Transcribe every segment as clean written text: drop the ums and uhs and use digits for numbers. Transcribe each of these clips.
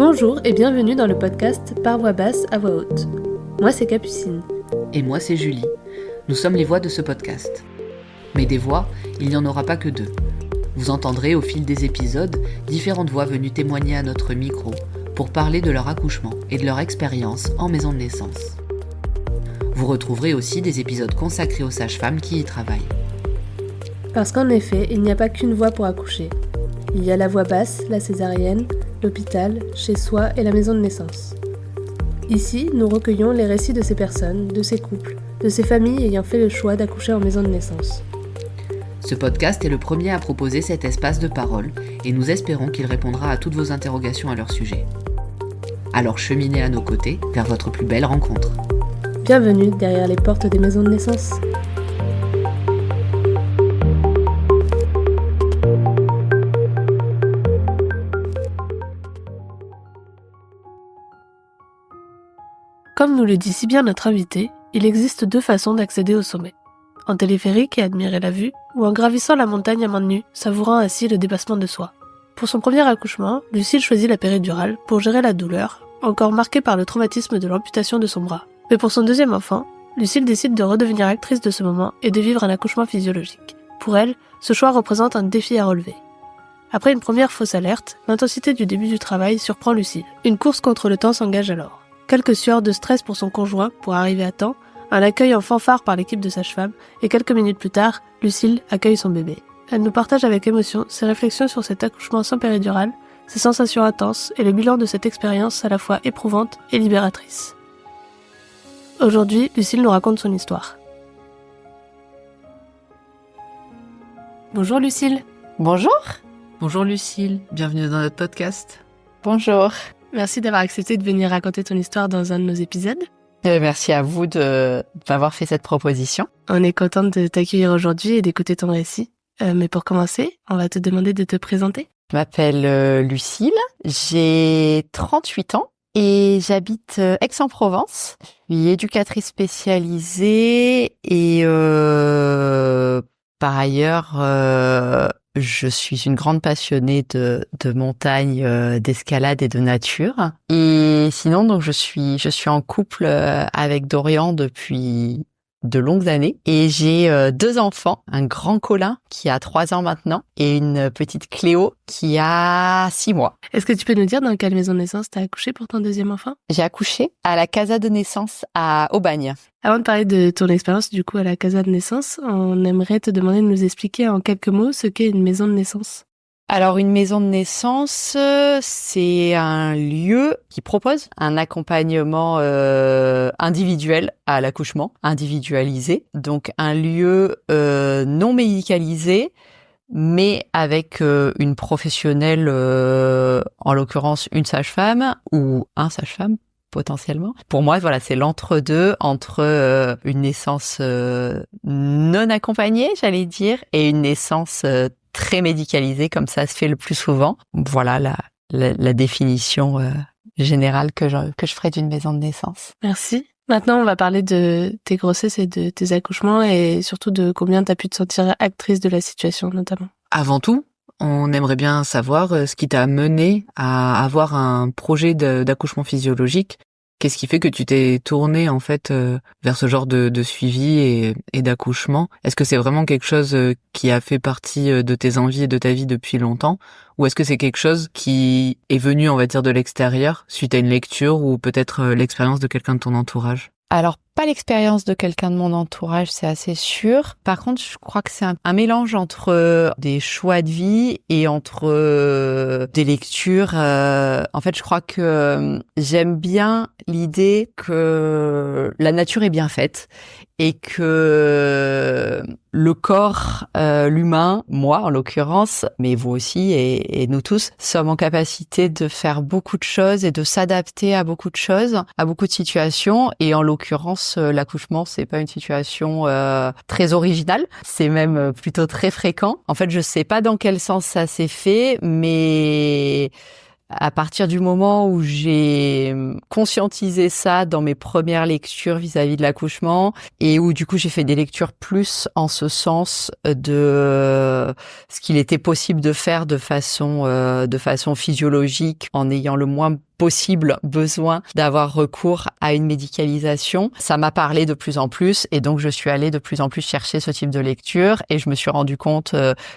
Bonjour et bienvenue dans le podcast Par voix basse à voix haute. Moi c'est Capucine. Et moi c'est Julie. Nous sommes les voix de ce podcast. Mais des voix, il n'y en aura pas que deux. Vous entendrez au fil des épisodes différentes voix venues témoigner à notre micro pour parler de leur accouchement et de leur expérience en maison de naissance. Vous retrouverez aussi des épisodes consacrés aux sages-femmes qui y travaillent. Parce qu'en effet, il n'y a pas qu'une voie pour accoucher. Il y a la voie basse, la césarienne, l'hôpital, chez soi et la maison de naissance. Ici, nous recueillons les récits de ces personnes, de ces couples, de ces familles ayant fait le choix d'accoucher en maison de naissance. Ce podcast est le premier à proposer cet espace de parole et nous espérons qu'il répondra à toutes vos interrogations à leur sujet. Alors cheminez à nos côtés vers votre plus belle rencontre. Bienvenue derrière les portes des maisons de naissance. Comme nous le dit si bien notre invité, il existe deux façons d'accéder au sommet. En téléphérique et admirer la vue, ou en gravissant la montagne à main nue, savourant ainsi le dépassement de soi. Pour son premier accouchement, Lucille choisit la péridurale pour gérer la douleur, encore marquée par le traumatisme de l'amputation de son bras. Mais pour son deuxième enfant, Lucille décide de redevenir actrice de ce moment et de vivre un accouchement physiologique. Pour elle, ce choix représente un défi à relever. Après une première fausse alerte, l'intensité du début du travail surprend Lucille. Une course contre le temps s'engage alors. Quelques sueurs de stress pour son conjoint pour arriver à temps, un accueil en fanfare par l'équipe de sage-femme, et quelques minutes plus tard, Lucille accueille son bébé. Elle nous partage avec émotion ses réflexions sur cet accouchement sans péridurale, ses sensations intenses et le bilan de cette expérience à la fois éprouvante et libératrice. Aujourd'hui, Lucille nous raconte son histoire. Bonjour Lucille. Bonjour. Bonjour Lucille, bienvenue dans notre podcast. Bonjour. Merci d'avoir accepté de venir raconter ton histoire dans un de nos épisodes. Merci à vous de m'avoir fait cette proposition. On est contente de t'accueillir aujourd'hui et d'écouter ton récit. Mais pour commencer, on va te demander de te présenter. Je m'appelle Lucille, j'ai 38 ans et j'habite Aix-en-Provence. Je suis éducatrice spécialisée et par ailleurs, je suis une grande passionnée de montagne, d'escalade et de nature. Et sinon, donc je suis en couple avec Dorian depuis de longues années. Et j'ai 2 enfants, un grand Colin qui a 3 ans maintenant et une petite Cléo qui a 6 mois. Est-ce que tu peux nous dire dans quelle maison de naissance t'as accouché pour ton deuxième enfant ? J'ai accouché à la Casa de Naissance à Aubagne. Avant de parler de ton expérience du coup à la Casa de Naissance, on aimerait te demander de nous expliquer en quelques mots ce qu'est une maison de naissance. Alors une maison de naissance, c'est un lieu qui propose un accompagnement individuel à l'accouchement, individualisé. Donc un lieu non médicalisé, mais avec une professionnelle, en l'occurrence une sage-femme ou un sage-femme potentiellement. Pour moi, voilà, c'est l'entre-deux entre une naissance non accompagnée, j'allais dire, et une naissance très médicalisée, comme ça se fait le plus souvent. Voilà la définition générale que je ferai d'une maison de naissance. Merci. Maintenant, on va parler de tes grossesses et de tes accouchements et surtout de combien tu as pu te sentir actrice de la situation notamment. Avant tout, on aimerait bien savoir ce qui t'a mené à avoir un projet d'accouchement physiologique. Qu'est-ce qui fait que tu t'es tournée en fait vers ce genre de suivi et d'accouchement ? Est-ce que c'est vraiment quelque chose qui a fait partie de tes envies et de ta vie depuis longtemps ? Ou est-ce que c'est quelque chose qui est venu, on va dire, de l'extérieur, suite à une lecture ou peut-être l'expérience de quelqu'un de ton entourage ? Alors, pas l'expérience de quelqu'un de mon entourage, c'est assez sûr. Par contre, je crois que c'est un mélange entre des choix de vie et entre des lectures. En fait, je crois que j'aime bien l'idée que la nature est bien faite et que le corps, l'humain, moi en l'occurrence, mais vous aussi et nous tous, sommes en capacité de faire beaucoup de choses et de s'adapter à beaucoup de choses, à beaucoup de situations. Et en l'occurrence, l'accouchement, c'est pas une situation très originale, c'est même plutôt très fréquent. En fait, je sais pas dans quel sens ça s'est fait, mais à partir du moment où j'ai conscientisé ça dans mes premières lectures vis-à-vis de l'accouchement et où du coup j'ai fait des lectures plus en ce sens de ce qu'il était possible de faire de façon physiologique en ayant le moins possible besoin d'avoir recours à une médicalisation. Ça m'a parlé de plus en plus et donc je suis allée de plus en plus chercher ce type de lecture et je me suis rendu compte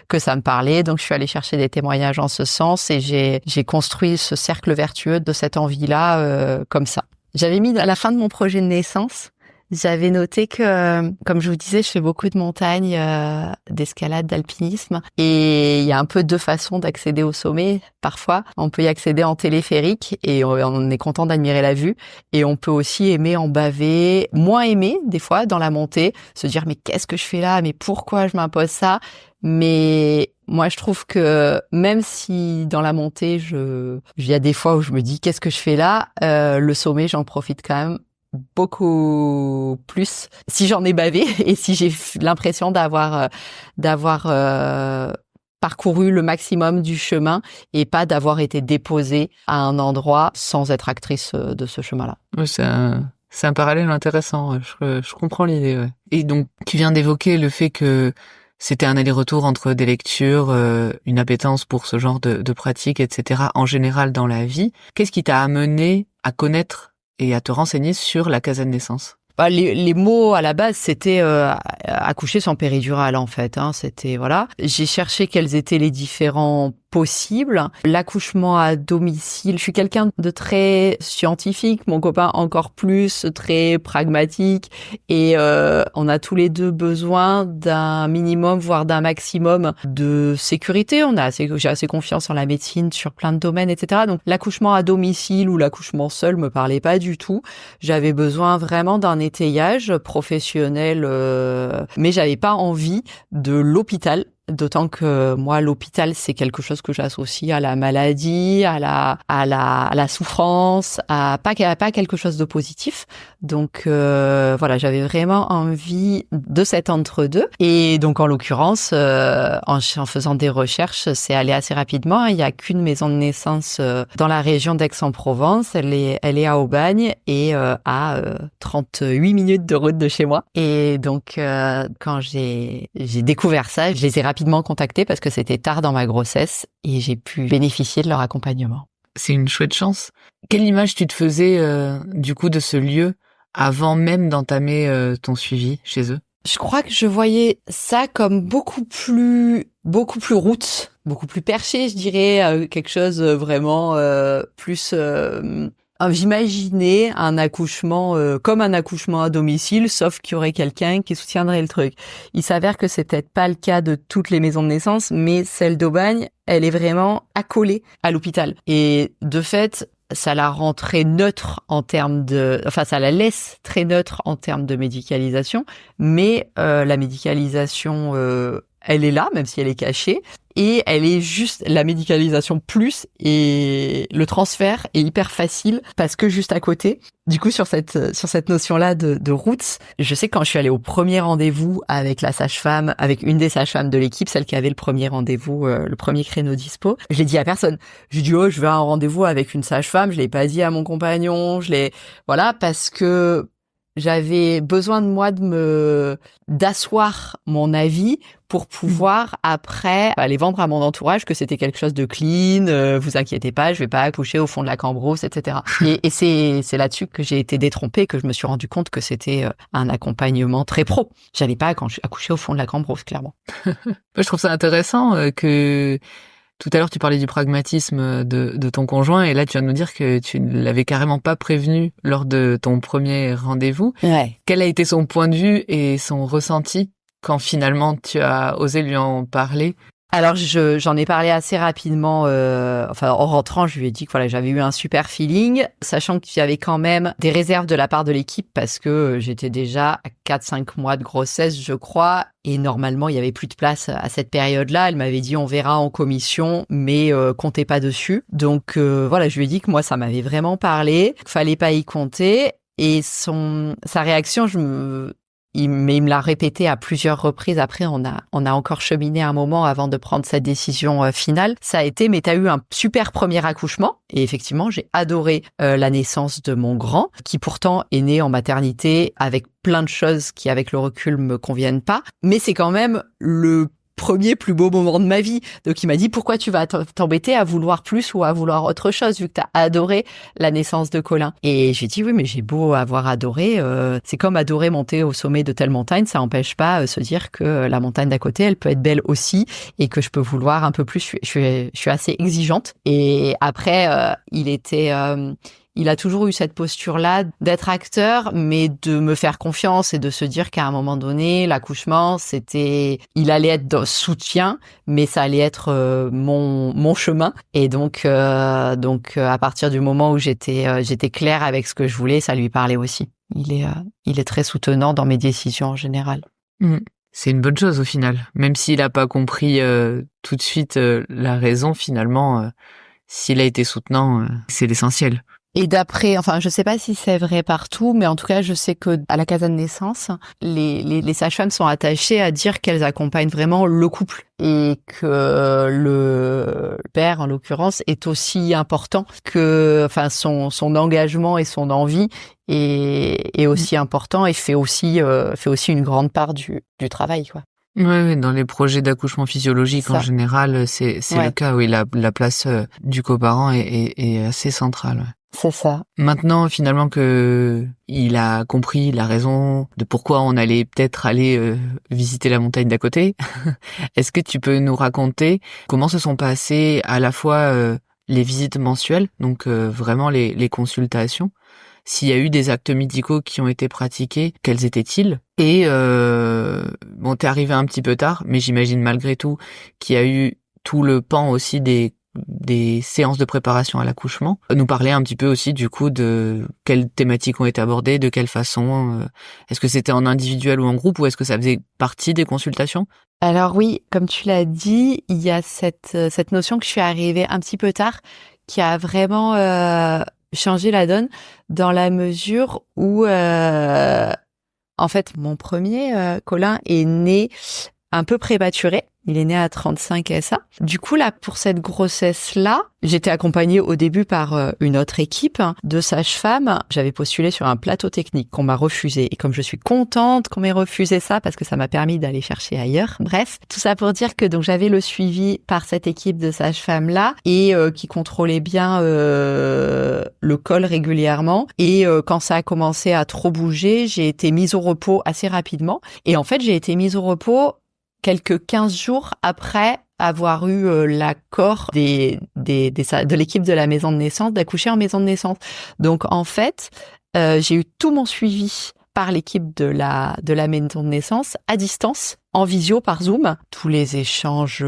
que ça me parlait. Donc je suis allée chercher des témoignages en ce sens et j'ai construit ce cercle vertueux de cette envie-là comme ça. J'avais mis à la fin de mon projet de naissance, j'avais noté que, comme je vous disais, je fais beaucoup de montagnes, d'escalade, d'alpinisme. Et il y a un peu deux façons d'accéder au sommet. Parfois, on peut y accéder en téléphérique et on est content d'admirer la vue. Et on peut aussi aimer en baver, moins aimer, des fois, dans la montée, se dire, mais qu'est-ce que je fais là? Mais pourquoi je m'impose ça? Mais moi, je trouve que même si dans la montée, il y a des fois où je me dis, qu'est-ce que je fais là? Le sommet, j'en profite quand même beaucoup plus si j'en ai bavé et si j'ai l'impression d'avoir parcouru le maximum du chemin et pas d'avoir été déposée à un endroit sans être actrice de ce chemin-là. Ouais, c'est un parallèle intéressant. Je comprends l'idée. Ouais. Et donc, tu viens d'évoquer le fait que c'était un aller-retour entre des lectures, une appétence pour ce genre de pratiques, etc. en général dans la vie. Qu'est-ce qui t'a amené à connaître et à te renseigner sur la casa de naissance? Les mots à la base, c'était accoucher sans péridurale en fait. C'était voilà. J'ai cherché quels étaient les différents possibles. L'accouchement à domicile. Je suis quelqu'un de très scientifique. Mon copain encore plus, très pragmatique. Et on a tous les deux besoin d'un minimum, voire d'un maximum de sécurité. J'ai assez confiance en la médecine sur plein de domaines, etc. Donc l'accouchement à domicile ou l'accouchement seul me parlait pas du tout. J'avais besoin vraiment d'un étayage professionnel, mais j'avais pas envie de l'hôpital. D'autant que moi, l'hôpital, c'est quelque chose que j'associe à la maladie, à la souffrance, pas quelque chose de positif. Donc voilà, j'avais vraiment envie de cet entre-deux. Et donc en l'occurrence, en faisant des recherches, c'est allé assez rapidement. Il y a qu'une maison de naissance dans la région d'Aix-en-Provence. Elle est à Aubagne et à 38 minutes de route de chez moi. Et donc quand j'ai découvert ça, je les ai rapidement contactés parce que c'était tard dans ma grossesse et j'ai pu bénéficier de leur accompagnement. C'est une chouette chance. Quelle image tu te faisais du coup de ce lieu avant même d'entamer ton suivi chez eux? Je crois que je voyais ça comme beaucoup plus route, beaucoup plus perché, je dirais, quelque chose vraiment plus... J'imaginais un accouchement comme un accouchement à domicile, sauf qu'il y aurait quelqu'un qui soutiendrait le truc. Il s'avère que c'est peut-être pas le cas de toutes les maisons de naissance, mais celle d'Aubagne, elle est vraiment accolée à l'hôpital. Et de fait, ça la rend très neutre ça la laisse très neutre en termes de médicalisation, mais la médicalisation, elle est là, même si elle est cachée. Et elle est juste la médicalisation plus et le transfert est hyper facile parce que juste à côté. Du coup, sur cette notion-là de routes, je sais que quand je suis allée au premier rendez-vous avec la sage-femme, avec une des sages-femmes de l'équipe, celle qui avait le premier rendez-vous, le premier créneau dispo, je l'ai dit à personne. Je lui ai dit, je vais à un rendez-vous avec une sage-femme. Je l'ai pas dit à mon compagnon. Voilà, parce que j'avais besoin de moi d'asseoir mon avis pour pouvoir après aller vendre à mon entourage que c'était quelque chose de clean, vous inquiétez pas, je vais pas accoucher au fond de la Cambrousse, etc. Et c'est là-dessus que j'ai été détrompée, que je me suis rendu compte que c'était un accompagnement très pro. J'allais pas accoucher au fond de la Cambrousse, clairement. Je trouve ça intéressant que tout à l'heure tu parlais du pragmatisme de ton conjoint et là tu viens de nous dire que tu ne l'avais carrément pas prévenu lors de ton premier rendez-vous. Ouais. Quel a été son point de vue et son ressenti quand finalement tu as osé lui en parler? Alors j'en ai parlé assez rapidement, en rentrant, je lui ai dit que voilà, j'avais eu un super feeling, sachant qu'il y avait quand même des réserves de la part de l'équipe parce que j'étais déjà à 4-5 mois de grossesse, je crois, et normalement il y avait plus de place à cette période-là. Elle m'avait dit on verra en commission, mais comptez pas dessus. Donc voilà, je lui ai dit que moi ça m'avait vraiment parlé, qu'il fallait pas y compter. Et sa réaction, il me l'a répété à plusieurs reprises. Après, on a encore cheminé un moment avant de prendre sa décision finale. Ça a été, mais t'as eu un super premier accouchement. Et effectivement, j'ai adoré la naissance de mon grand, qui pourtant est né en maternité avec plein de choses qui, avec le recul, me conviennent pas. Mais c'est quand même le premier plus beau moment de ma vie. Donc il m'a dit pourquoi tu vas t'embêter à vouloir plus ou à vouloir autre chose vu que t'as adoré la naissance de Colin. Et j'ai dit oui mais j'ai beau avoir adoré, c'est comme adorer monter au sommet de telle montagne, ça n'empêche pas se dire que la montagne d'à côté elle peut être belle aussi et que je peux vouloir un peu plus. Je suis assez exigeante. Et après il a toujours eu cette posture-là d'être acteur, mais de me faire confiance et de se dire qu'à un moment donné, l'accouchement, il allait être de soutien, mais ça allait être mon chemin. Et donc, à partir du moment où j'étais claire avec ce que je voulais, ça lui parlait aussi. Il est très soutenant dans mes décisions en général. C'est une bonne chose au final. Même s'il a pas compris tout de suite la raison, finalement, s'il a été soutenant, c'est l'essentiel. Et d'après, enfin, je sais pas si c'est vrai partout, mais en tout cas, je sais que à la casa de naissance, les sages-femmes sont attachées à dire qu'elles accompagnent vraiment le couple et que le père, en l'occurrence, est aussi important que, enfin, son engagement et son envie est aussi important et fait aussi une grande part du travail, quoi. Ouais, dans les projets d'accouchement physiologique en général, c'est Ouais. le cas. Oui, la place du coparent est assez centrale. Ouais. C'est ça. Maintenant, finalement, que il a compris la raison de pourquoi on allait peut-être aller visiter la montagne d'à côté, est-ce que tu peux nous raconter comment se sont passées à la fois les visites mensuelles, donc vraiment les consultations, s'il y a eu des actes médicaux qui ont été pratiqués, quels étaient-ils? Et bon, t'es arrivé un petit peu tard, mais j'imagine malgré tout qu'il y a eu tout le pan aussi des séances de préparation à l'accouchement. Nous parler un petit peu aussi du coup de quelles thématiques ont été abordées, de quelle façon. Est-ce que c'était en individuel ou en groupe, ou est-ce que ça faisait partie des consultations? Alors oui, comme tu l'as dit, il y a cette notion que je suis arrivée un petit peu tard, qui a vraiment changé la donne dans la mesure où en fait mon premier Colin est né un peu prématuré. Il est né à 35 SA. Du coup, là, pour cette grossesse-là, j'étais accompagnée au début par une autre équipe de sages-femmes. J'avais postulé sur un plateau technique qu'on m'a refusé. Et comme je suis contente qu'on m'ait refusé ça, parce que ça m'a permis d'aller chercher ailleurs. Bref, tout ça pour dire que donc j'avais le suivi par cette équipe de sages-femmes-là et qui contrôlait bien le col régulièrement. Et quand ça a commencé à trop bouger, j'ai été mise au repos assez rapidement. Et en fait, j'ai été mise au repos quelques 15 jours après avoir eu l'accord de l'équipe de la maison de naissance d'accoucher en maison de naissance. Donc en fait, j'ai eu tout mon suivi par l'équipe de la maison de naissance à distance, en visio par Zoom, tous les échanges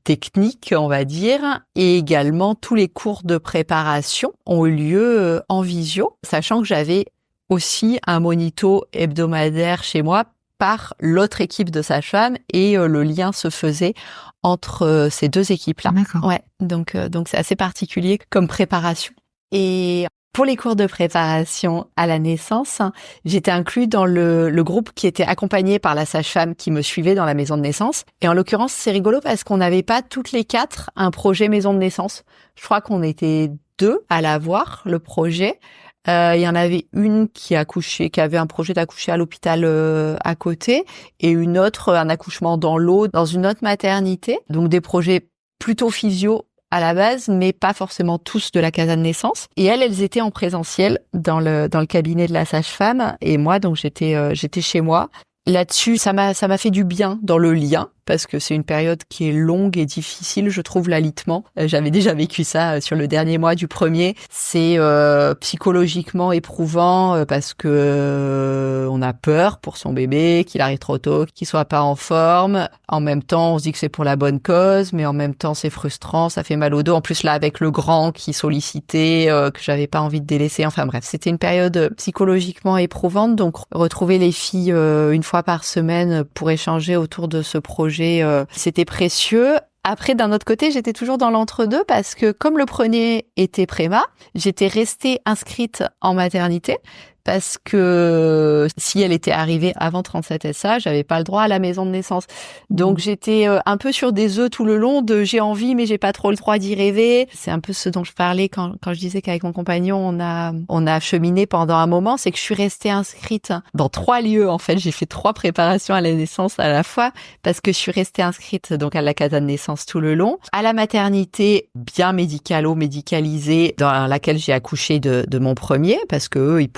techniques, on va dire, et également tous les cours de préparation ont eu lieu en visio, sachant que j'avais aussi un monito hebdomadaire chez moi par l'autre équipe de sages-femmes et le lien se faisait entre ces deux équipes-là. D'accord. Ouais, donc c'est assez particulier comme préparation. Et pour les cours de préparation à la naissance, j'étais inclus dans le groupe qui était accompagné par la sage-femme qui me suivait dans la maison de naissance. Et en l'occurrence, c'est rigolo parce qu'on n'avait pas toutes les quatre un projet maison de naissance. Je crois qu'on était 2 à l'avoir, le projet. Il y en avait une qui avait un projet d'accoucher à l'hôpital à côté, et une autre, un accouchement dans l'eau, dans une autre maternité. Donc des projets plutôt physio à la base, mais pas forcément tous de la casa de naissance. Et elles étaient en présentiel dans le cabinet de la sage-femme, et moi, donc j'étais chez moi. Là-dessus, ça m'a fait du bien dans le lien, parce que c'est une période qui est longue et difficile, je trouve, l'alitement. J'avais déjà vécu ça sur le dernier mois du premier. C'est psychologiquement éprouvant parce que on a peur pour son bébé, qu'il arrive trop tôt, qu'il soit pas en forme. En même temps, on se dit que c'est pour la bonne cause, mais en même temps, c'est frustrant, ça fait mal au dos. En plus, là, avec le grand qui sollicitait, que j'avais pas envie de délaisser. Enfin bref, c'était une période psychologiquement éprouvante. Donc, retrouver les filles une fois par semaine pour échanger autour de ce projet, c'était précieux. Après, d'un autre côté, j'étais toujours dans l'entre-deux parce que comme le premier était préma, j'étais restée inscrite en maternité parce que si elle était arrivée avant 37SA, j'avais pas le droit à la maison de naissance. Donc j'étais un peu sur des œufs tout le long de j'ai envie mais j'ai pas trop le droit d'y rêver. C'est un peu ce dont je parlais quand je disais qu'avec mon compagnon on a cheminé pendant un moment, c'est que je suis restée inscrite dans 3 lieux en fait, j'ai fait 3 préparations à la naissance à la fois parce que je suis restée inscrite donc à la casa de naissance tout le long, à la maternité bien médicalisée dans laquelle j'ai accouché de mon premier parce que eux, ils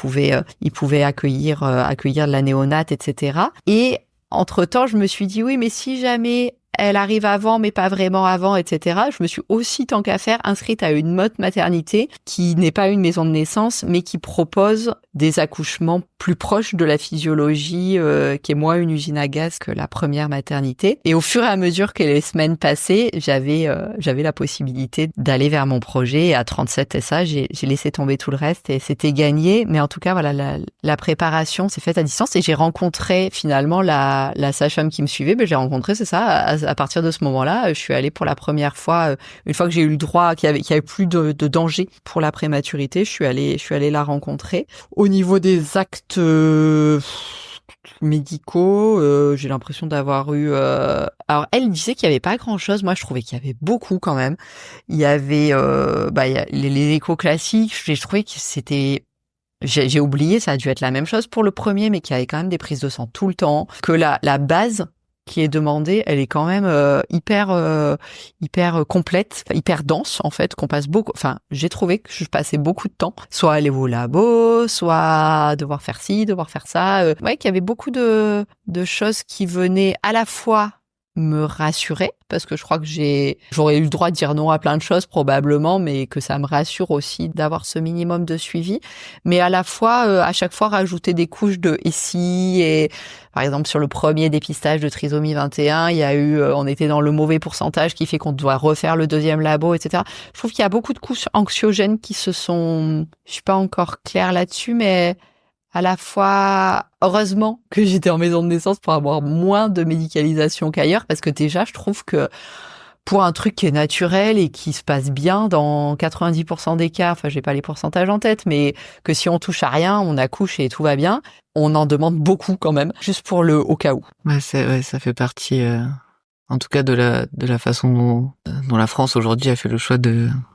pouvaient accueillir de la néonate, etc. Et entre-temps, je me suis dit oui, mais si jamais elle arrive avant, mais pas vraiment avant, etc. Je me suis aussi, tant qu'à faire, inscrite à une mode maternité qui n'est pas une maison de naissance, mais qui propose des accouchements plus proches de la physiologie, qui est moins une usine à gaz que la première maternité. Et au fur et à mesure que les semaines passaient, j'avais la possibilité d'aller vers mon projet. Et à 37 SA, j'ai laissé tomber tout le reste et c'était gagné. Mais en tout cas, voilà, la préparation s'est faite à distance et j'ai rencontré finalement la sage-femme qui me suivait. Ben, j'ai rencontré, c'est ça, à partir de ce moment-là, je suis allée pour la première fois, une fois que j'ai eu le droit, qu'il y avait plus de danger pour la prématurité, je suis allée la rencontrer. Au niveau des actes médicaux, j'ai l'impression d'avoir eu... Alors, elle disait qu'il y avait pas grand-chose. Moi, je trouvais qu'il y avait beaucoup quand même. Il y avait il y a les échos classiques. J'ai trouvé que c'était... J'ai oublié, ça a dû être la même chose pour le premier, mais qu'il y avait quand même des prises de sang tout le temps. Que la base qui est demandée, elle est quand même hyper complète, hyper dense en fait, qu'on passe beaucoup. Enfin, j'ai trouvé que je passais beaucoup de temps, soit aller au labo, soit devoir faire ci, devoir faire ça. Ouais, qu'il y avait beaucoup de choses qui venaient à la fois me rassurer, parce que je crois que j'aurais eu le droit de dire non à plein de choses probablement, mais que ça me rassure aussi d'avoir ce minimum de suivi, mais à la fois à chaque fois rajouter des couches de et si, et par exemple sur le premier dépistage de trisomie 21, il y a eu on était dans le mauvais pourcentage qui fait qu'on doit refaire le deuxième labo, etc. Je trouve qu'il y a beaucoup de couches anxiogènes qui se sont, je suis pas encore claire là-dessus, mais à la fois, heureusement que j'étais en maison de naissance pour avoir moins de médicalisation qu'ailleurs, parce que déjà, je trouve que pour un truc qui est naturel et qui se passe bien dans 90% des cas, enfin, j'ai pas les pourcentages en tête, mais que si on touche à rien, on accouche et tout va bien, on en demande beaucoup quand même, juste pour le au cas où. Ouais, ça fait partie, en tout cas, de la façon dont la France aujourd'hui a fait le choix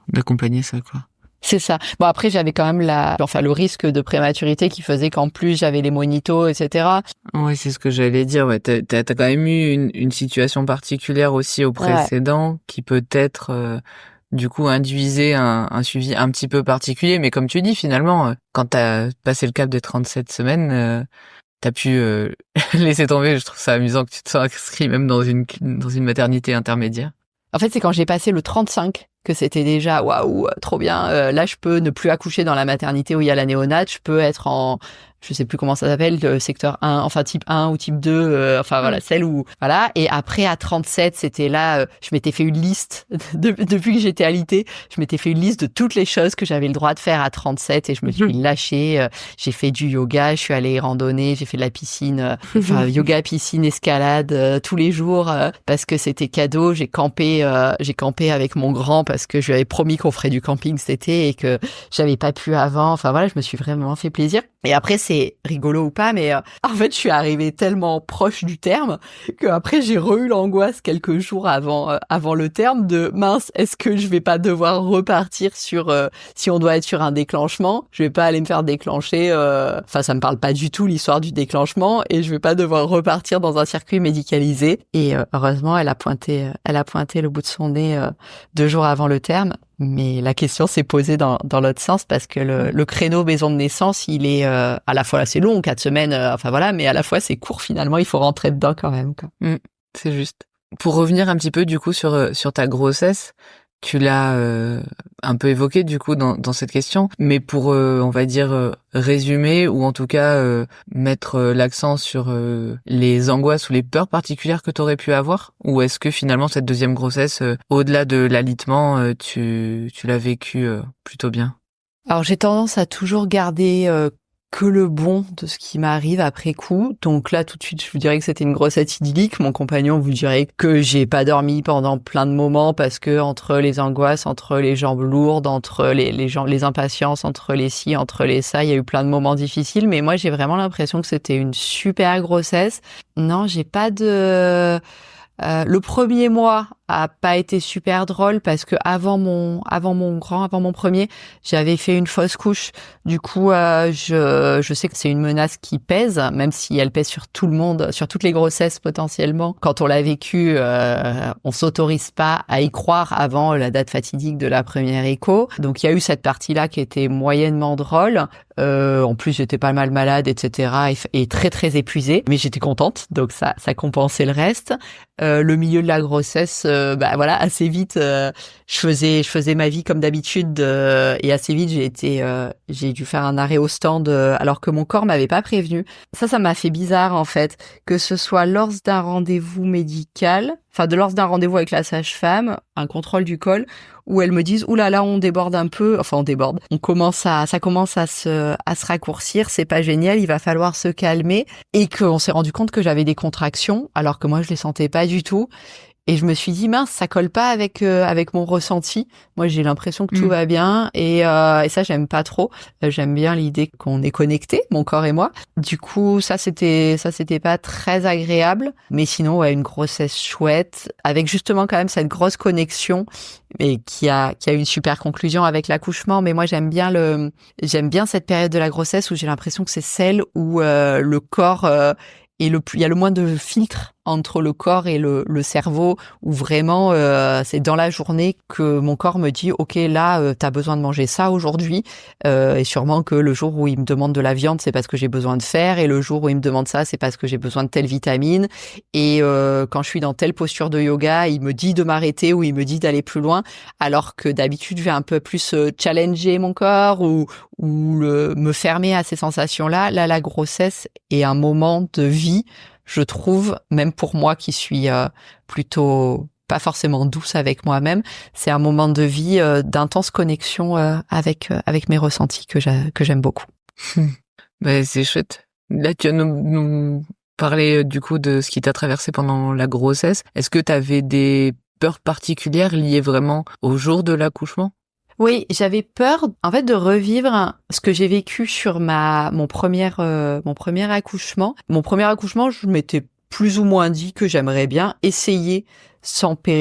d'accompagner ça, quoi. C'est ça. Bon, après, j'avais quand même le risque de prématurité qui faisait qu'en plus, j'avais les monitos, etc. Ouais, c'est ce que j'allais dire. Ouais, t'as quand même eu une situation particulière aussi au précédent qui peut-être, du coup, induisait un suivi un petit peu particulier. Mais comme tu dis, finalement, quand t'as passé le cap des 37 semaines, t'as pu laisser tomber. Je trouve ça amusant que tu te sois inscrit même dans une maternité intermédiaire. En fait, c'est quand j'ai passé le 35 que c'était déjà waouh, trop bien. Là, je peux ne plus accoucher dans la maternité où il y a la néonate. Je peux être en, je sais plus comment ça s'appelle, le secteur 1, enfin type 1 ou type 2, enfin voilà, celle où, voilà. Et après, à 37, c'était là, je m'étais fait une liste, depuis que j'étais alitée, je m'étais fait une liste de toutes les choses que j'avais le droit de faire à 37 et je me suis lâchée. J'ai fait du yoga, je suis allée randonner, j'ai fait de la piscine, enfin yoga, piscine, escalade, tous les jours, parce que c'était cadeau. J'ai campé avec mon grand parce que je lui avais promis qu'on ferait du camping cet été et que j'avais pas pu avant. Enfin voilà, je me suis vraiment fait plaisir. Et après, c'est rigolo ou pas, mais en fait, je suis arrivée tellement proche du terme que après j'ai eu l'angoisse quelques jours avant le terme de mince, est-ce que je vais pas devoir repartir sur si on doit être sur un déclenchement, je vais pas aller me faire déclencher. Enfin, ça me parle pas du tout l'histoire du déclenchement et je vais pas devoir repartir dans un circuit médicalisé. Et heureusement, elle a pointé le bout de son nez 2 jours avant le terme. Mais la question s'est posée dans l'autre sens parce que le créneau maison de naissance, il est à la fois assez long, 4 semaines, enfin voilà, mais à la fois c'est court finalement, il faut rentrer dedans quand même, quoi. C'est juste. Pour revenir un petit peu du coup sur ta grossesse, tu l'as un peu évoqué du coup dans cette question, mais pour on va dire résumer ou en tout cas mettre l'accent sur les angoisses ou les peurs particulières que tu aurais pu avoir, ou est-ce que finalement cette deuxième grossesse, au-delà de l'alitement, tu l'as vécu plutôt bien? Alors j'ai tendance à toujours garder que le bon de ce qui m'arrive après coup. Donc là, tout de suite, je vous dirais que c'était une grossesse idyllique. Mon compagnon vous dirait que j'ai pas dormi pendant plein de moments parce que entre les angoisses, entre les jambes lourdes, entre les impatiences, entre les ci, entre les ça, il y a eu plein de moments difficiles. Mais moi, j'ai vraiment l'impression que c'était une super grossesse. Non, j'ai pas de... le premier mois a pas été super drôle parce que avant mon premier, j'avais fait une fausse couche. Du coup, je sais que c'est une menace qui pèse, même si elle pèse sur tout le monde, sur toutes les grossesses potentiellement. Quand on l'a vécu, on s'autorise pas à y croire avant la date fatidique de la première écho. Donc il y a eu cette partie-là qui était moyennement drôle. En plus, j'étais pas mal malade, etc. et très très épuisée, mais j'étais contente, donc ça compensait le reste. Le milieu de la grossesse, voilà, assez vite, je faisais ma vie comme d'habitude, et assez vite j'ai dû faire un arrêt au stand, alors que mon corps m'avait pas prévenu. Ça m'a fait bizarre en fait, que ce soit lors d'un rendez-vous médical, lors d'un rendez-vous avec la sage-femme, un contrôle du col, où elles me disent, oulala, là, on déborde un peu, on déborde. Ça commence à se raccourcir, c'est pas génial, il va falloir se calmer. Et qu'on s'est rendu compte que j'avais des contractions, alors que moi, je les sentais pas du tout. Et je me suis dit, mince, ça colle pas avec mon ressenti. Moi, j'ai l'impression que tout va bien, et ça, j'aime pas trop. J'aime bien l'idée qu'on est connecté, mon corps et moi. Du coup, ça c'était pas très agréable. Mais sinon, ouais, une grossesse chouette, avec justement quand même cette grosse connexion, et qui a une super conclusion avec l'accouchement. Mais moi, j'aime bien cette période de la grossesse où j'ai l'impression que c'est celle où le corps il y a le moins de filtres entre le corps et le cerveau, où vraiment c'est dans la journée que mon corps me dit, ok, là t'as besoin de manger ça aujourd'hui, et sûrement que le jour où il me demande de la viande, c'est parce que j'ai besoin de fer, et le jour où il me demande ça, c'est parce que j'ai besoin de telle vitamine, et quand je suis dans telle posture de yoga, il me dit de m'arrêter ou il me dit d'aller plus loin, alors que d'habitude je vais un peu plus challenger mon corps ou me fermer à ces sensations-là. Là, la grossesse est un moment de vie, je trouve, même pour moi qui suis plutôt pas forcément douce avec moi-même, c'est un moment de vie d'intense connexion avec mes ressentis que j'aime beaucoup. C'est chouette. Là, tu vas nous parler du coup de ce qui t'a traversé pendant la grossesse. Est-ce que tu avais des peurs particulières liées vraiment au jour de l'accouchement ? Oui, j'avais peur, en fait, de revivre ce que j'ai vécu sur mon premier accouchement. Mon premier accouchement, je m'étais plus ou moins dit que j'aimerais bien essayer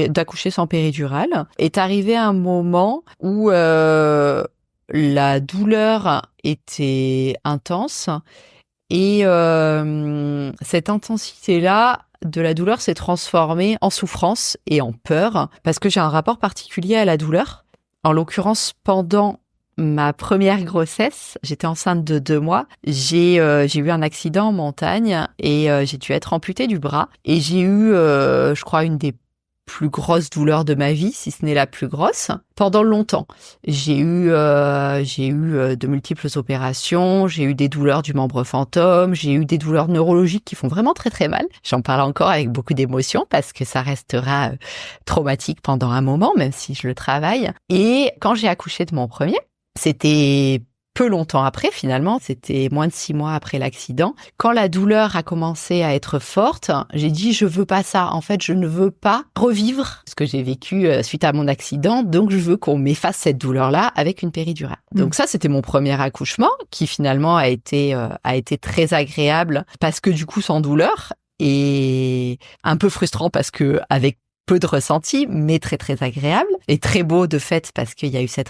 d'accoucher sans péridurale. Est arrivé un moment où la douleur était intense, et cette intensité-là de la douleur s'est transformée en souffrance et en peur, parce que j'ai un rapport particulier à la douleur. En l'occurrence, pendant ma première grossesse, j'étais enceinte de 2 mois, j'ai eu un accident en montagne, et j'ai dû être amputée du bras, et j'ai eu, je crois, une des plus grosse douleur de ma vie, si ce n'est la plus grosse, pendant longtemps. J'ai eu de multiples opérations, j'ai eu des douleurs du membre fantôme, j'ai eu des douleurs neurologiques qui font vraiment très très mal. J'en parle encore avec beaucoup d'émotion parce que ça restera traumatique pendant un moment, même si je le travaille. Et quand j'ai accouché de mon premier, c'était peu longtemps après, finalement, c'était moins de 6 mois après l'accident. Quand la douleur a commencé à être forte, j'ai dit, je veux pas ça. En fait, je ne veux pas revivre ce que j'ai vécu suite à mon accident. Donc, je veux qu'on m'efface cette douleur-là avec une péridurale. Donc ça, c'était mon premier accouchement qui finalement a été très agréable parce que du coup, sans douleur, et un peu frustrant parce que avec peu de ressenti, mais très très agréable et très beau de fait parce qu'il y a eu cette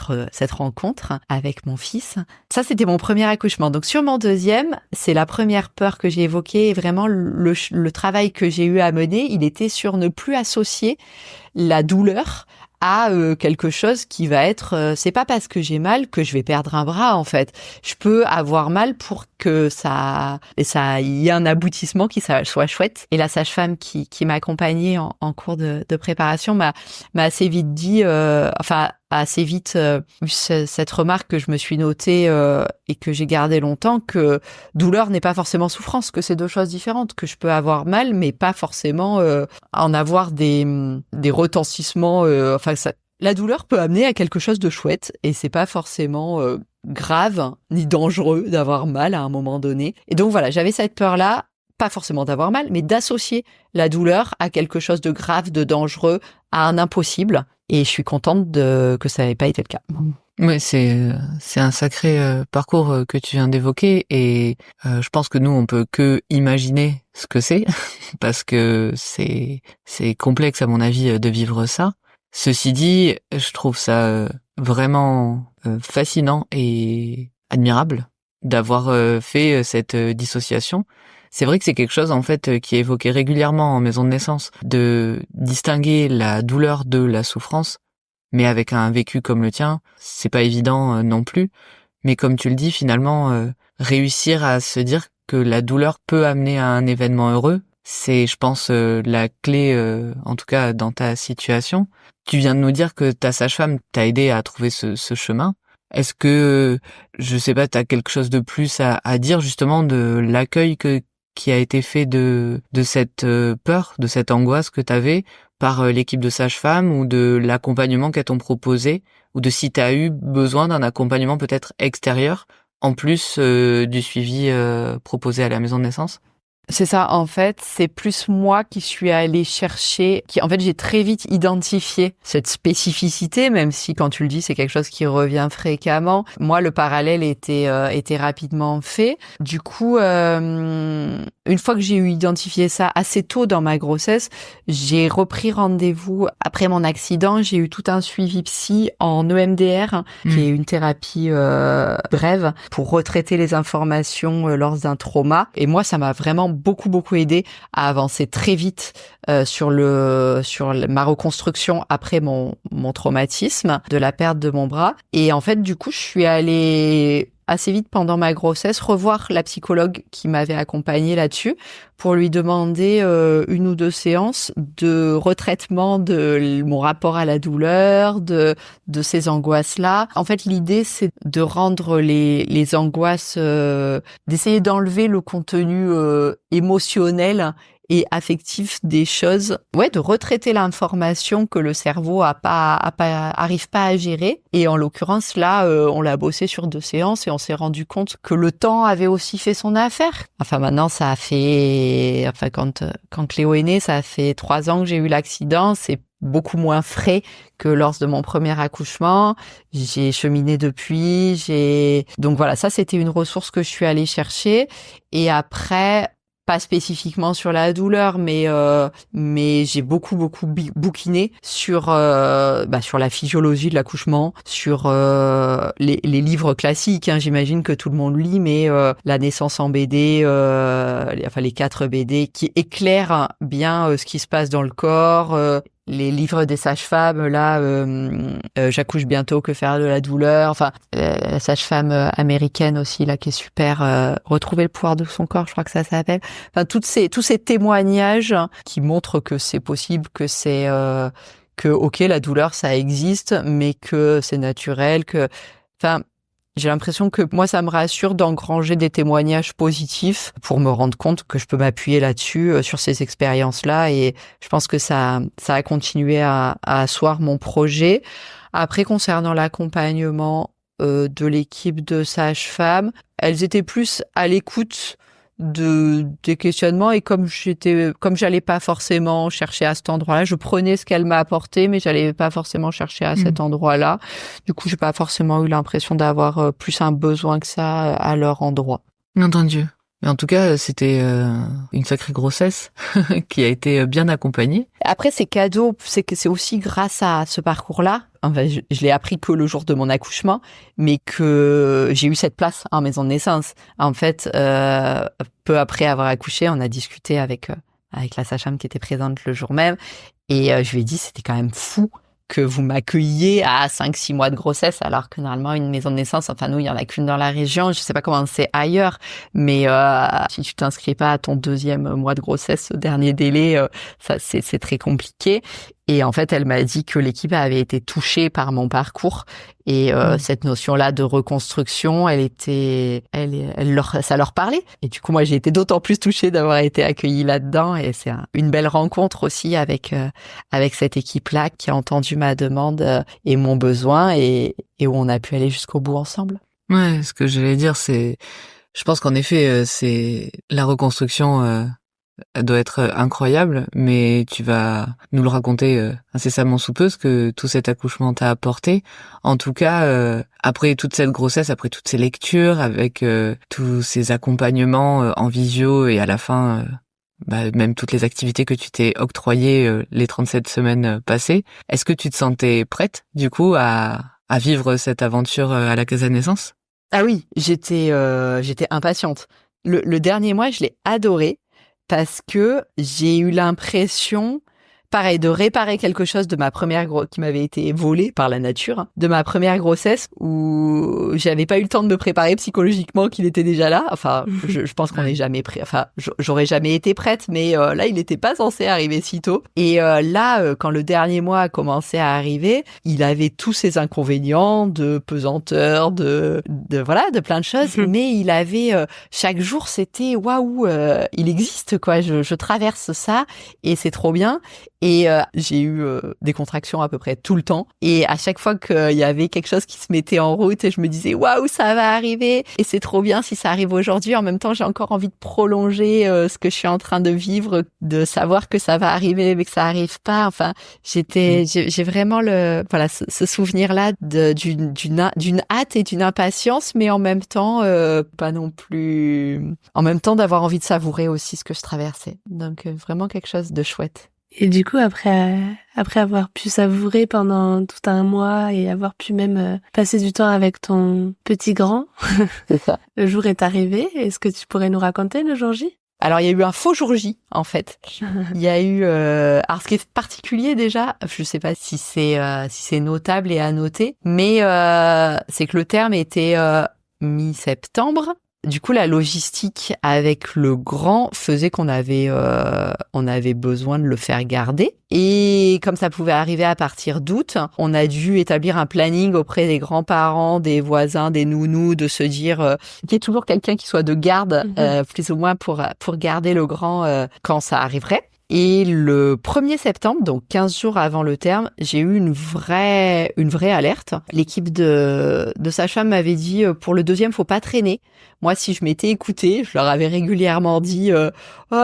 rencontre avec mon fils. Ça, c'était mon premier accouchement. Donc sur mon deuxième, c'est la première peur que j'ai évoquée, et vraiment le travail que j'ai eu à mener, il était sur ne plus associer la douleur à quelque chose qui va être c'est pas parce que j'ai mal que je vais perdre un bras, en fait. Je peux avoir mal pour que il y ait un aboutissement qui soit chouette. Et la sage-femme qui m'a accompagnée en cours de préparation m'a assez vite dit assez vite eu cette remarque que je me suis notée et que j'ai gardée longtemps, que douleur n'est pas forcément souffrance, que c'est 2 choses différentes, que je peux avoir mal mais pas forcément en avoir des retentissements, la douleur peut amener à quelque chose de chouette, et c'est pas forcément grave ni dangereux d'avoir mal à un moment donné. Et donc voilà, j'avais cette peur-là, pas forcément d'avoir mal, mais d'associer la douleur à quelque chose de grave, de dangereux, à un impossible. Et je suis contente que ça n'ait pas été le cas. Oui, c'est un sacré parcours que tu viens d'évoquer et je pense que nous on peut que imaginer ce que c'est parce que c'est complexe à mon avis de vivre ça. Ceci dit, je trouve ça vraiment fascinant et admirable d'avoir fait cette dissociation. C'est vrai que c'est quelque chose en fait qui est évoqué régulièrement en maison de naissance, de distinguer la douleur de la souffrance. Mais avec un vécu comme le tien, c'est pas évident non plus. Mais comme tu le dis, finalement, réussir à se dire que la douleur peut amener à un événement heureux, c'est, je pense, la clé, en tout cas dans ta situation. Tu viens de nous dire que ta sage-femme t'a aidé à trouver ce chemin. Est-ce que, je sais pas, t'as quelque chose de plus à dire justement de l'accueil qui a été fait de cette peur, de cette angoisse que t'avais par l'équipe de sage-femme ou de l'accompagnement qu'elles t'ont proposé ou de si t'as eu besoin d'un accompagnement peut-être extérieur en plus du suivi proposé à la maison de naissance? C'est ça, en fait, c'est plus moi qui suis allée chercher, en fait, j'ai très vite identifié cette spécificité, même si quand tu le dis, c'est quelque chose qui revient fréquemment. Moi, le parallèle était rapidement fait. Du coup, une fois que j'ai eu identifié ça assez tôt dans ma grossesse, j'ai repris rendez-vous après mon accident. J'ai eu tout un suivi psy en EMDR, qui est une thérapie brève pour retraiter les informations lors d'un trauma. Et moi, ça m'a vraiment beaucoup aidé à avancer très vite sur ma reconstruction après mon traumatisme de la perte de mon bras. Et en fait, du coup, je suis allée assez vite pendant ma grossesse revoir la psychologue qui m'avait accompagnée là-dessus pour lui demander 1 ou 2 séances de retraitement de mon rapport à la douleur, de ces angoisses-là. En fait, l'idée, c'est de rendre les angoisses, d'essayer d'enlever le contenu émotionnel et affectif des choses, de retraiter l'information que le cerveau arrive pas à gérer. Et en l'occurrence, là, on l'a bossé sur 2 séances et on s'est rendu compte que le temps avait aussi fait son affaire. Enfin, maintenant, quand Cléo est née, ça a fait 3 ans que j'ai eu l'accident. C'est beaucoup moins frais que lors de mon premier accouchement. J'ai cheminé depuis, donc voilà, ça, c'était une ressource que je suis allée chercher. Et après, pas spécifiquement sur la douleur, mais j'ai beaucoup bouquiné sur la physiologie de l'accouchement, sur les livres classiques. J'imagine que tout le monde lit, mais la naissance en BD, les 4 BD qui éclairent bien ce qui se passe dans le corps. Les livres des sages-femmes, là, j'accouche bientôt, que faire de la douleur. Enfin, la sage-femme américaine aussi, là, qui est super, retrouver le pouvoir de son corps, je crois que ça s'appelle. Enfin, tous ces témoignages qui montrent que c'est possible, que c'est, ok, la douleur, ça existe, mais que c'est naturel, j'ai l'impression que moi, ça me rassure d'engranger des témoignages positifs pour me rendre compte que je peux m'appuyer là-dessus, sur ces expériences-là. Et je pense que ça a continué à asseoir mon projet. Après, concernant l'accompagnement de l'équipe de sages-femmes, elles étaient plus à l'écoute des questionnements, et comme j'allais pas forcément chercher à cet endroit-là, je prenais ce qu'elle m'a apporté, mais j'allais pas forcément chercher à cet endroit-là. Du coup, j'ai pas forcément eu l'impression d'avoir plus un besoin que ça à leur endroit. Entendu. Mais en tout cas, c'était une sacrée grossesse qui a été bien accompagnée. Après, c'est cadeau, c'est aussi grâce à ce parcours-là. Enfin, je l'ai appris que le jour de mon accouchement, mais que j'ai eu cette place en maison de naissance. En fait, peu après avoir accouché, on a discuté avec la sage-femme qui était présente le jour même, et je lui ai dit, c'était quand même fou que vous m'accueilliez à 5-6 mois de grossesse, alors que normalement, une maison de naissance, enfin, nous, il y en a qu'une dans la région. Je sais pas comment c'est ailleurs, mais si tu t'inscris pas à ton 2e mois de grossesse, au dernier délai, ça, c'est très compliqué. Et en fait, elle m'a dit que l'équipe avait été touchée par mon parcours, et cette notion-là de reconstruction, ça leur parlait. Et du coup, moi, j'ai été d'autant plus touchée d'avoir été accueillie là-dedans, et c'est une belle rencontre aussi avec cette équipe-là qui a entendu ma demande et mon besoin, et où on a pu aller jusqu'au bout ensemble. Ouais, ce que j'allais dire, je pense qu'en effet, c'est la reconstruction. Elle doit être incroyable, mais tu vas nous le raconter incessamment sous peu ce que tout cet accouchement t'a apporté. En tout cas, après toute cette grossesse, après toutes ces lectures, avec tous ces accompagnements en visio et à la fin, même toutes les activités que tu t'es octroyées les 37 semaines passées, est-ce que tu te sentais prête, du coup, à vivre cette aventure à la Casa Naissance? Ah oui, j'étais impatiente. Le dernier mois, je l'ai adoré parce que j'ai eu l'impression, pareil, de réparer quelque chose de ma première qui m'avait été volé par la nature, hein, de ma première grossesse où j'avais pas eu le temps de me préparer psychologiquement qu'il était déjà là. Enfin, je pense qu'on n'est jamais prêt. Enfin, j'aurais jamais été prête, mais là, il n'était pas censé arriver si tôt. Et là, quand le dernier mois a commencé à arriver, il avait tous ses inconvénients de pesanteur, de plein de choses, mais il avait chaque jour, c'était waouh, il existe quoi. Je traverse ça et c'est trop bien. Et j'ai eu des contractions à peu près tout le temps. Et à chaque fois qu'il y avait quelque chose qui se mettait en route, je me disais waouh, ça va arriver. Et c'est trop bien si ça arrive aujourd'hui. En même temps, j'ai encore envie de prolonger ce que je suis en train de vivre, de savoir que ça va arriver, mais que ça arrive pas. Enfin, j'ai vraiment ce souvenir-là d'une hâte et d'une impatience, mais en même temps, pas non plus. En même temps, d'avoir envie de savourer aussi ce que je traversais. Donc vraiment quelque chose de chouette. Et du coup, après avoir pu savourer pendant tout un mois et avoir pu même passer du temps avec ton petit grand, c'est ça. Le jour est arrivé. Est-ce que tu pourrais nous raconter le jour J? Alors, il y a eu un faux jour J, en fait. Il y a eu... alors, ce qui est particulier, déjà, je sais pas si c'est notable et à noter, mais c'est que le terme était mi-septembre. Du coup, la logistique avec le grand faisait qu'on avait besoin de le faire garder. Et comme ça pouvait arriver à partir d'août, on a dû établir un planning auprès des grands-parents, des voisins, des nounous, de se dire qu'il y ait toujours quelqu'un qui soit de garde, plus ou moins pour garder le grand quand ça arriverait. Et le 1er septembre, donc 15 jours avant le terme, j'ai eu une vraie alerte. L'équipe de sage-femme m'avait dit pour le deuxième, faut pas traîner. Moi, si je m'étais écoutée, je leur avais régulièrement dit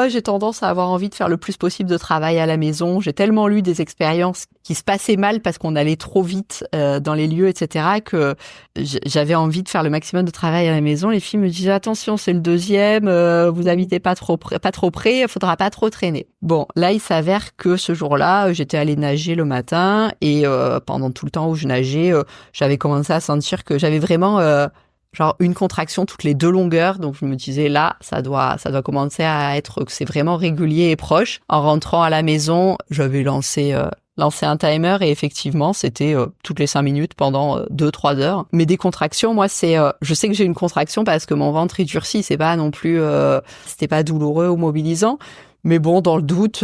j'ai tendance à avoir envie de faire le plus possible de travail à la maison. J'ai tellement lu des expériences qui se passaient mal parce qu'on allait trop vite dans les lieux, etc., que j'avais envie de faire le maximum de travail à la maison. Les filles me disaient attention, c'est le deuxième, vous habitez pas trop près, il faudra pas trop traîner. Bon, là, il s'avère que ce jour-là, j'étais allée nager le matin et pendant tout le temps où je nageais, j'avais commencé à sentir que j'avais vraiment genre une contraction toutes les 2 longueurs. Donc, je me disais là, ça doit commencer à être que c'est vraiment régulier et proche. En rentrant à la maison, j'avais lancé un timer et effectivement, c'était toutes les 5 minutes pendant 2-3 heures. Mais des contractions, moi, je sais que j'ai une contraction parce que mon ventre est durci. C'est pas non plus, c'était pas douloureux ou mobilisant. Mais bon, dans le doute,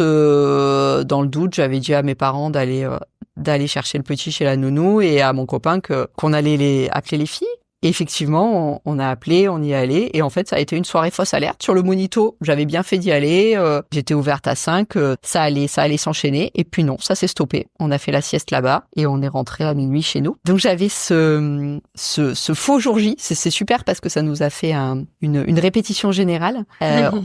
j'avais dit à mes parents d'aller chercher le petit chez la nounou et à mon copain qu'on allait appeler les filles. Et effectivement, on a appelé, on y est allé. Et en fait, ça a été une soirée fausse alerte. Sur le monito, j'avais bien fait d'y aller. J'étais ouverte à 5. Ça allait s'enchaîner. Et puis non, ça s'est stoppé. On a fait la sieste là-bas et on est rentré à minuit chez nous. Donc j'avais ce faux jour J. C'est super parce que ça nous a fait une répétition générale.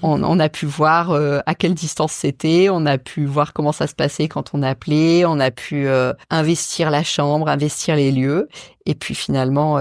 On a pu voir à quelle distance c'était. On a pu voir comment ça se passait quand on appelait. On a pu investir la chambre, investir les lieux. Et puis finalement...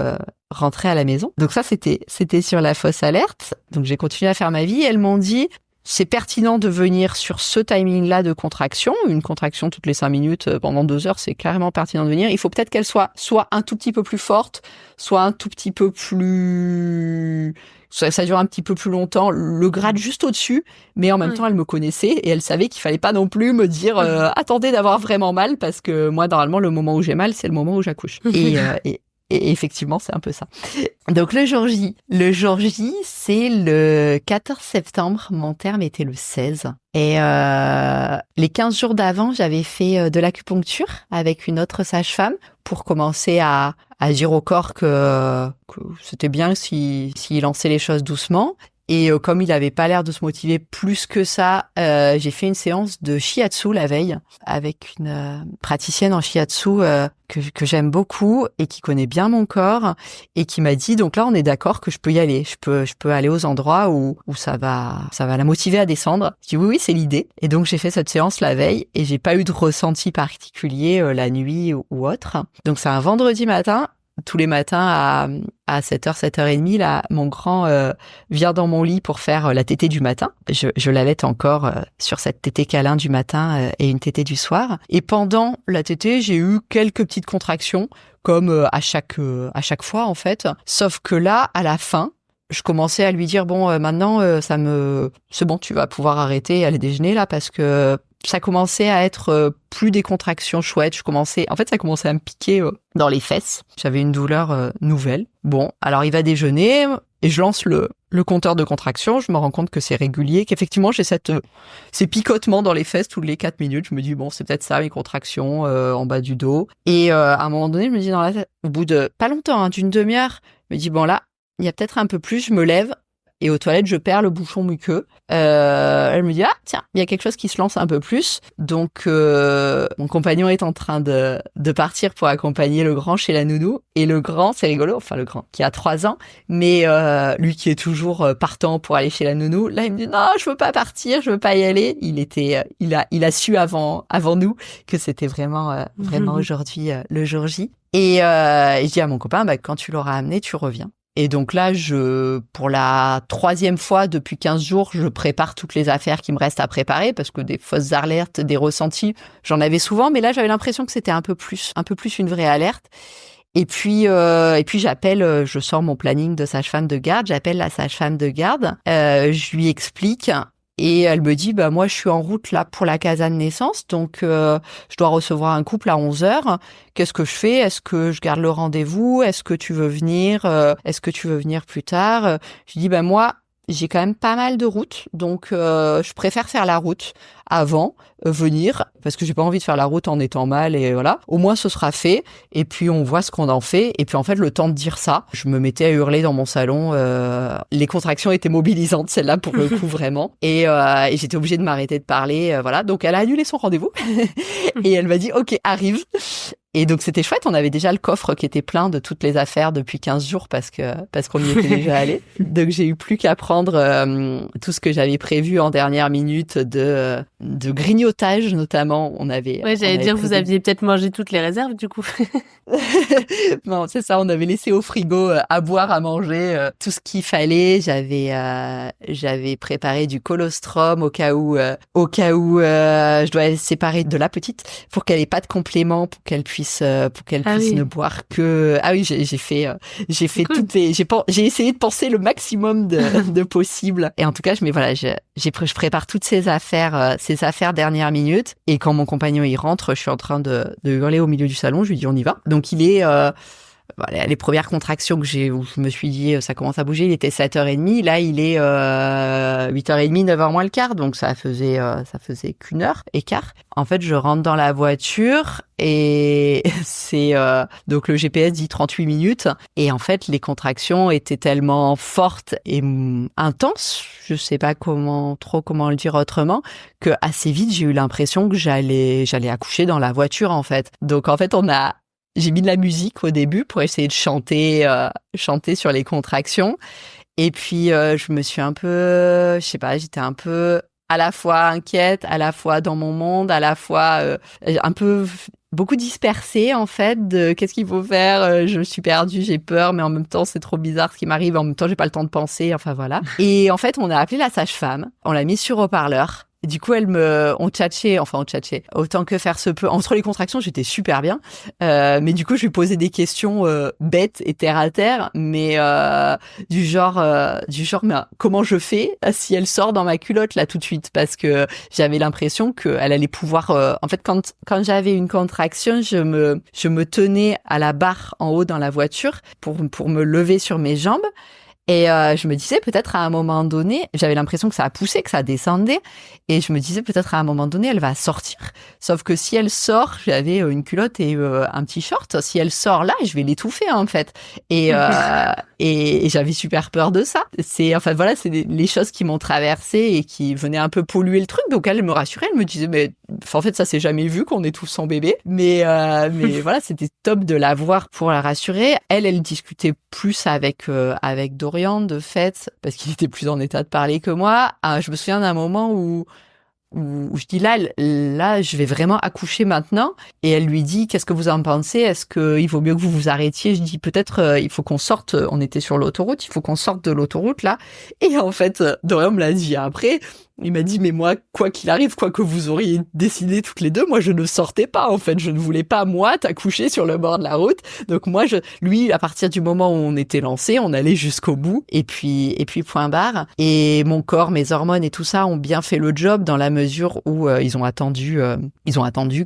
rentrer à la maison. Donc ça, c'était sur la fausse alerte. Donc j'ai continué à faire ma vie. Elles m'ont dit, c'est pertinent de venir sur ce timing-là de contraction. Une contraction toutes les 5 minutes pendant 2 heures, c'est carrément pertinent de venir. Il faut peut-être qu'elle soit un tout petit peu plus forte, soit un tout petit peu plus... Ça dure un petit peu plus longtemps, le grade juste au-dessus, mais en même temps, elle me connaissait et elle savait qu'il fallait pas non plus me dire attendez d'avoir vraiment mal, parce que moi, normalement, le moment où j'ai mal, c'est le moment où j'accouche. Et effectivement, c'est un peu ça. Donc, le jour J, c'est le 14 septembre. Mon terme était le 16. Et les 15 jours d'avant, j'avais fait de l'acupuncture avec une autre sage-femme pour commencer à dire au corps que c'était bien s'il lançait les choses doucement. Et comme il avait pas l'air de se motiver plus que ça, j'ai fait une séance de shiatsu la veille avec une praticienne en shiatsu que j'aime beaucoup et qui connaît bien mon corps et qui m'a dit donc là on est d'accord que je peux y aller, je peux aller aux endroits où ça va la motiver à descendre. Je dis oui c'est l'idée. Et donc j'ai fait cette séance la veille et j'ai pas eu de ressenti particulier la nuit ou autre. Donc c'est un vendredi matin. Tous les matins à 7h, 7h30, là, mon grand vient dans mon lit pour faire la tétée du matin. Je l'allaite encore sur cette tétée câlin du matin et une tétée du soir. Et pendant la tétée, j'ai eu quelques petites contractions, comme à chaque fois en fait. Sauf que là, à la fin, je commençais à lui dire bon, maintenant c'est bon, tu vas pouvoir arrêter et aller déjeuner là parce que ça commençait à être plus des contractions chouettes. Ça commençait à me piquer dans les fesses. J'avais une douleur nouvelle. Bon, alors il va déjeuner et je lance le compteur de contractions. Je me rends compte que c'est régulier, qu'effectivement j'ai ces picotements dans les fesses toutes les 4 minutes. Je me dis bon, c'est peut-être ça mes contractions en bas du dos. Et à un moment donné, je me dis dans la tête, au bout de pas longtemps, d'une demi-heure, je me dis bon là, il y a peut-être un peu plus. Je me lève. Et aux toilettes, je perds le bouchon muqueux. Elle me dit ah tiens, il y a quelque chose qui se lance un peu plus. Donc mon compagnon est en train de partir pour accompagner le grand chez la nounou. Et le grand, c'est rigolo, enfin le grand qui a 3 ans, mais lui qui est toujours partant pour aller chez la nounou. Là, il me dit non, je veux pas partir, je veux pas y aller. Il a su avant nous que c'était vraiment aujourd'hui le jour J. Et je dis à mon copain quand tu l'auras amené, tu reviens. Et donc là, pour la 3e fois depuis 15 jours, je prépare toutes les affaires qui me restent à préparer parce que des fausses alertes, des ressentis, j'en avais souvent, mais là, j'avais l'impression que c'était un peu plus une vraie alerte. Et puis je sors mon planning de sage-femme de garde, j'appelle la sage-femme de garde, je lui explique. Et elle me dit, moi, je suis en route là pour la casa de naissance, donc je dois recevoir un couple à 11h. Qu'est-ce que je fais? Est-ce que je garde le rendez-vous? Est-ce que tu veux venir? Est-ce que tu veux venir plus tard? Je dis, moi, j'ai quand même pas mal de routes, donc je préfère faire la route avant, venir, parce que j'ai pas envie de faire la route en étant mal, et voilà. Au moins, ce sera fait, et puis on voit ce qu'on en fait. Et puis en fait, le temps de dire ça, je me mettais à hurler dans mon salon. Les contractions étaient mobilisantes, celle-là, pour le coup, vraiment. Et j'étais obligée de m'arrêter de parler, voilà. Donc elle a annulé son rendez-vous, et elle m'a dit, OK, arrive. Et donc c'était chouette, on avait déjà le coffre qui était plein de toutes les affaires depuis 15 jours parce qu'on y était déjà allé. Donc j'ai eu plus qu'à prendre tout ce que j'avais prévu en dernière minute de grignotage notamment. J'allais dire vous aviez peut-être mangé toutes les réserves du coup. Non, c'est ça, on avait laissé au frigo à boire, à manger, tout ce qu'il fallait. J'avais préparé du colostrum au cas où je dois être séparée de la petite pour qu'elle ait pas de complément, pour qu'elle puisse ne boire que. Ah oui, j'ai fait cool. J'ai essayé de penser le maximum de possible. Et en tout cas, je prépare toutes ces affaires dernière minute. Et quand mon compagnon y rentre, je suis en train de hurler au milieu du salon. Je lui dis on y va. Donc il est les premières contractions où je me suis dit ça commence à bouger, il était 7h30, là il est 8h30, 9h moins le quart, donc ça faisait qu'une heure écart. En fait, je rentre dans la voiture et c'est donc le GPS dit 38 minutes et en fait les contractions étaient tellement fortes et intenses, je sais pas comment le dire autrement, que assez vite j'ai eu l'impression que j'allais accoucher dans la voiture en fait. Donc en fait j'ai mis de la musique au début pour essayer de chanter sur les contractions. Et puis, je me suis j'étais un peu à la fois inquiète, à la fois dans mon monde, à la fois un peu beaucoup dispersée en fait de qu'est-ce qu'il faut faire. Je me suis perdue, j'ai peur, mais en même temps, c'est trop bizarre ce qui m'arrive. En même temps, j'ai pas le temps de penser. Enfin, voilà. Et en fait, on a appelé la sage-femme. On l'a mise sur haut-parleur. Du coup, on tchatchait autant que faire se peut. Entre les contractions, j'étais super bien. Mais du coup, je lui posais des questions bêtes et terre à terre, mais du genre, mais comment je fais si elle sort dans ma culotte là tout de suite? Parce que j'avais l'impression qu'elle allait pouvoir. En fait, quand j'avais une contraction, je me tenais à la barre en haut dans la voiture pour me lever sur mes jambes. Et je me disais peut-être à un moment donné, j'avais l'impression que ça a poussé, que ça descendait, et je me disais peut-être à un moment donné elle va sortir. Sauf que si elle sort, j'avais une culotte et un petit short. Si elle sort là, je vais l'étouffer en fait. Et Et j'avais super peur de ça. C'est les choses qui m'ont traversée et qui venaient un peu polluer le truc. Donc elle me rassurait, elle me disait mais en fait ça s'est jamais vu qu'on est tous sans bébé. Mais voilà, c'était top de la voir pour la rassurer. Elle discutait plus avec Dorian de fait parce qu'il était plus en état de parler que moi. Je me souviens d'un moment où je dis là, je vais vraiment accoucher maintenant. Et elle lui dit, qu'est-ce que vous en pensez? Est-ce qu'il vaut mieux que vous vous arrêtiez? Je dis, peut-être, il faut qu'on sorte. On était sur l'autoroute, il faut qu'on sorte de l'autoroute, là. Et en fait, Dorian me l'a dit après. Il m'a dit, mais moi, quoi qu'il arrive, quoi que vous auriez décidé toutes les deux, moi, je ne sortais pas, en fait. Je ne voulais pas, moi, t'accoucher sur le bord de la route. Donc, moi, lui, à partir du moment où on était lancé, on allait jusqu'au bout. Et puis, point barre. Et mon corps, mes hormones et tout ça ont bien fait le job dans la mesure où ils ont attendu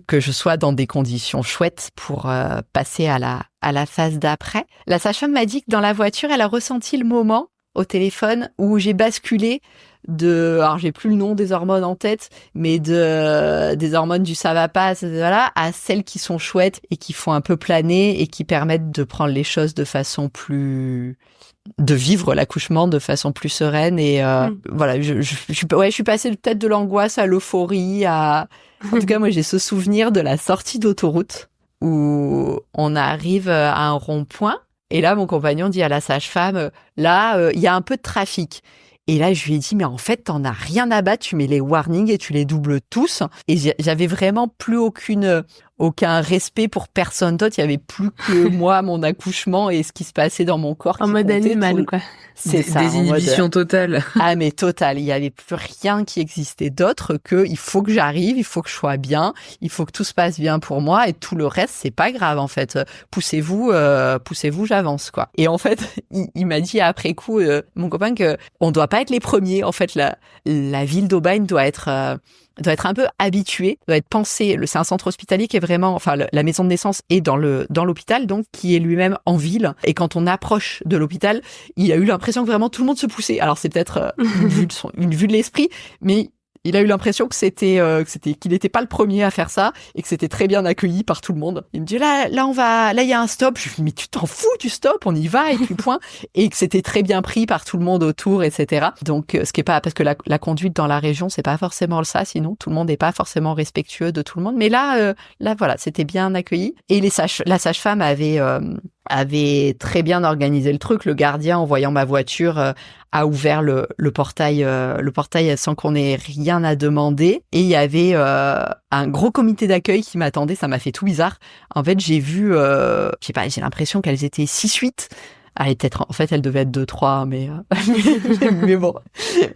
que je sois dans des conditions chouettes pour passer à la phase d'après. La sage-femme m'a dit que dans la voiture, elle a ressenti le moment au téléphone où j'ai basculé alors j'ai plus le nom des hormones en tête, mais des hormones du ça va pas, voilà, à celles qui sont chouettes et qui font un peu planer et qui permettent de prendre les choses de vivre l'accouchement de façon plus sereine et voilà, je suis passée peut-être de l'angoisse à l'euphorie en tout cas moi j'ai ce souvenir de la sortie d'autoroute où on arrive à un rond-point et là mon compagnon dit à la sage-femme il y a un peu de trafic. Et là, je lui ai dit, mais en fait, t'en as rien à battre, tu mets les warnings et tu les doubles tous. Et j'avais vraiment plus aucun respect pour personne d'autre. Il y avait plus que moi, mon accouchement et ce qui se passait dans mon corps. En mode animal, quoi. C'est ça. Des inhibitions totales. Ah, mais totales. Il y avait plus rien qui existait d'autre que il faut que j'arrive, il faut que je sois bien, il faut que tout se passe bien pour moi et tout le reste, c'est pas grave, en fait. Poussez-vous, j'avance, quoi. Et en fait, il m'a dit après coup, mon copain, que on doit pas être les premiers. En fait, la ville d'Aubagne doit être un peu habitué, doit être pensé. C'est un centre hospitalier qui est vraiment, la maison de naissance est dans l'hôpital, donc qui est lui-même en ville. Et quand on approche de l'hôpital, il a eu l'impression que vraiment tout le monde se poussait. Alors c'est peut-être une vue de l'esprit, mais il a eu l'impression que qu'il n'était pas le premier à faire ça et que c'était très bien accueilli par tout le monde. Il me dit là il y a un stop. Je lui dis mais tu t'en fous du stop, on y va et puis point. Et que c'était très bien pris par tout le monde autour, etc. Donc ce qui est pas parce que la conduite dans la région c'est pas forcément ça, sinon tout le monde n'est pas forcément respectueux de tout le monde. Mais là voilà, c'était bien accueilli et la sage-femme avait très bien organisé le truc. Le gardien, en voyant ma voiture, a ouvert le portail sans qu'on ait rien à demander. Et il y avait un gros comité d'accueil qui m'attendait. Ça m'a fait tout bizarre. En fait, j'ai vu, j'ai l'impression qu'elles étaient 6-8. En fait, elle devait être 2-3, mais bon,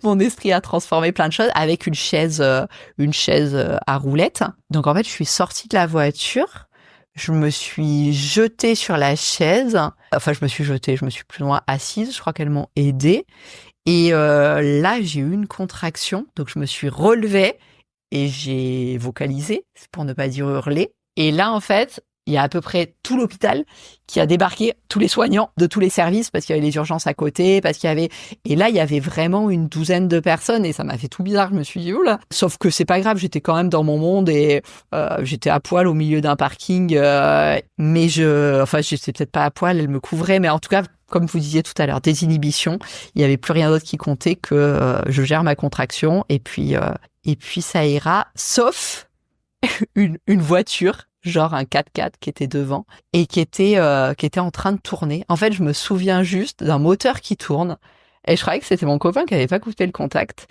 mon esprit a transformé plein de choses avec une chaise à roulettes. Donc en fait, je suis sortie de la voiture. Je me suis jetée sur la chaise. Enfin, je me suis plus ou moins assise. Je crois qu'elles m'ont aidée. Et là, j'ai eu une contraction. Donc, je me suis relevée et j'ai vocalisé, pour ne pas dire hurlé. Et là, en fait, il y a à peu près tout l'hôpital qui a débarqué, tous les soignants de tous les services, parce qu'il y avait les urgences à côté, et là, il y avait vraiment une douzaine de personnes, et ça m'a fait tout bizarre, je me suis dit, oula. Sauf que c'est pas grave, j'étais quand même dans mon monde, et j'étais à poil au milieu d'un parking, mais j'étais peut-être pas à poil, elle me couvrait, mais en tout cas, comme vous disiez tout à l'heure, des inhibitions, il y avait plus rien d'autre qui comptait que je gère ma contraction, et puis ça ira, sauf une voiture, genre un 4x4 qui était devant et qui était en train de tourner. En fait, je me souviens juste d'un moteur qui tourne et je croyais que c'était mon copain qui avait pas coupé le contact.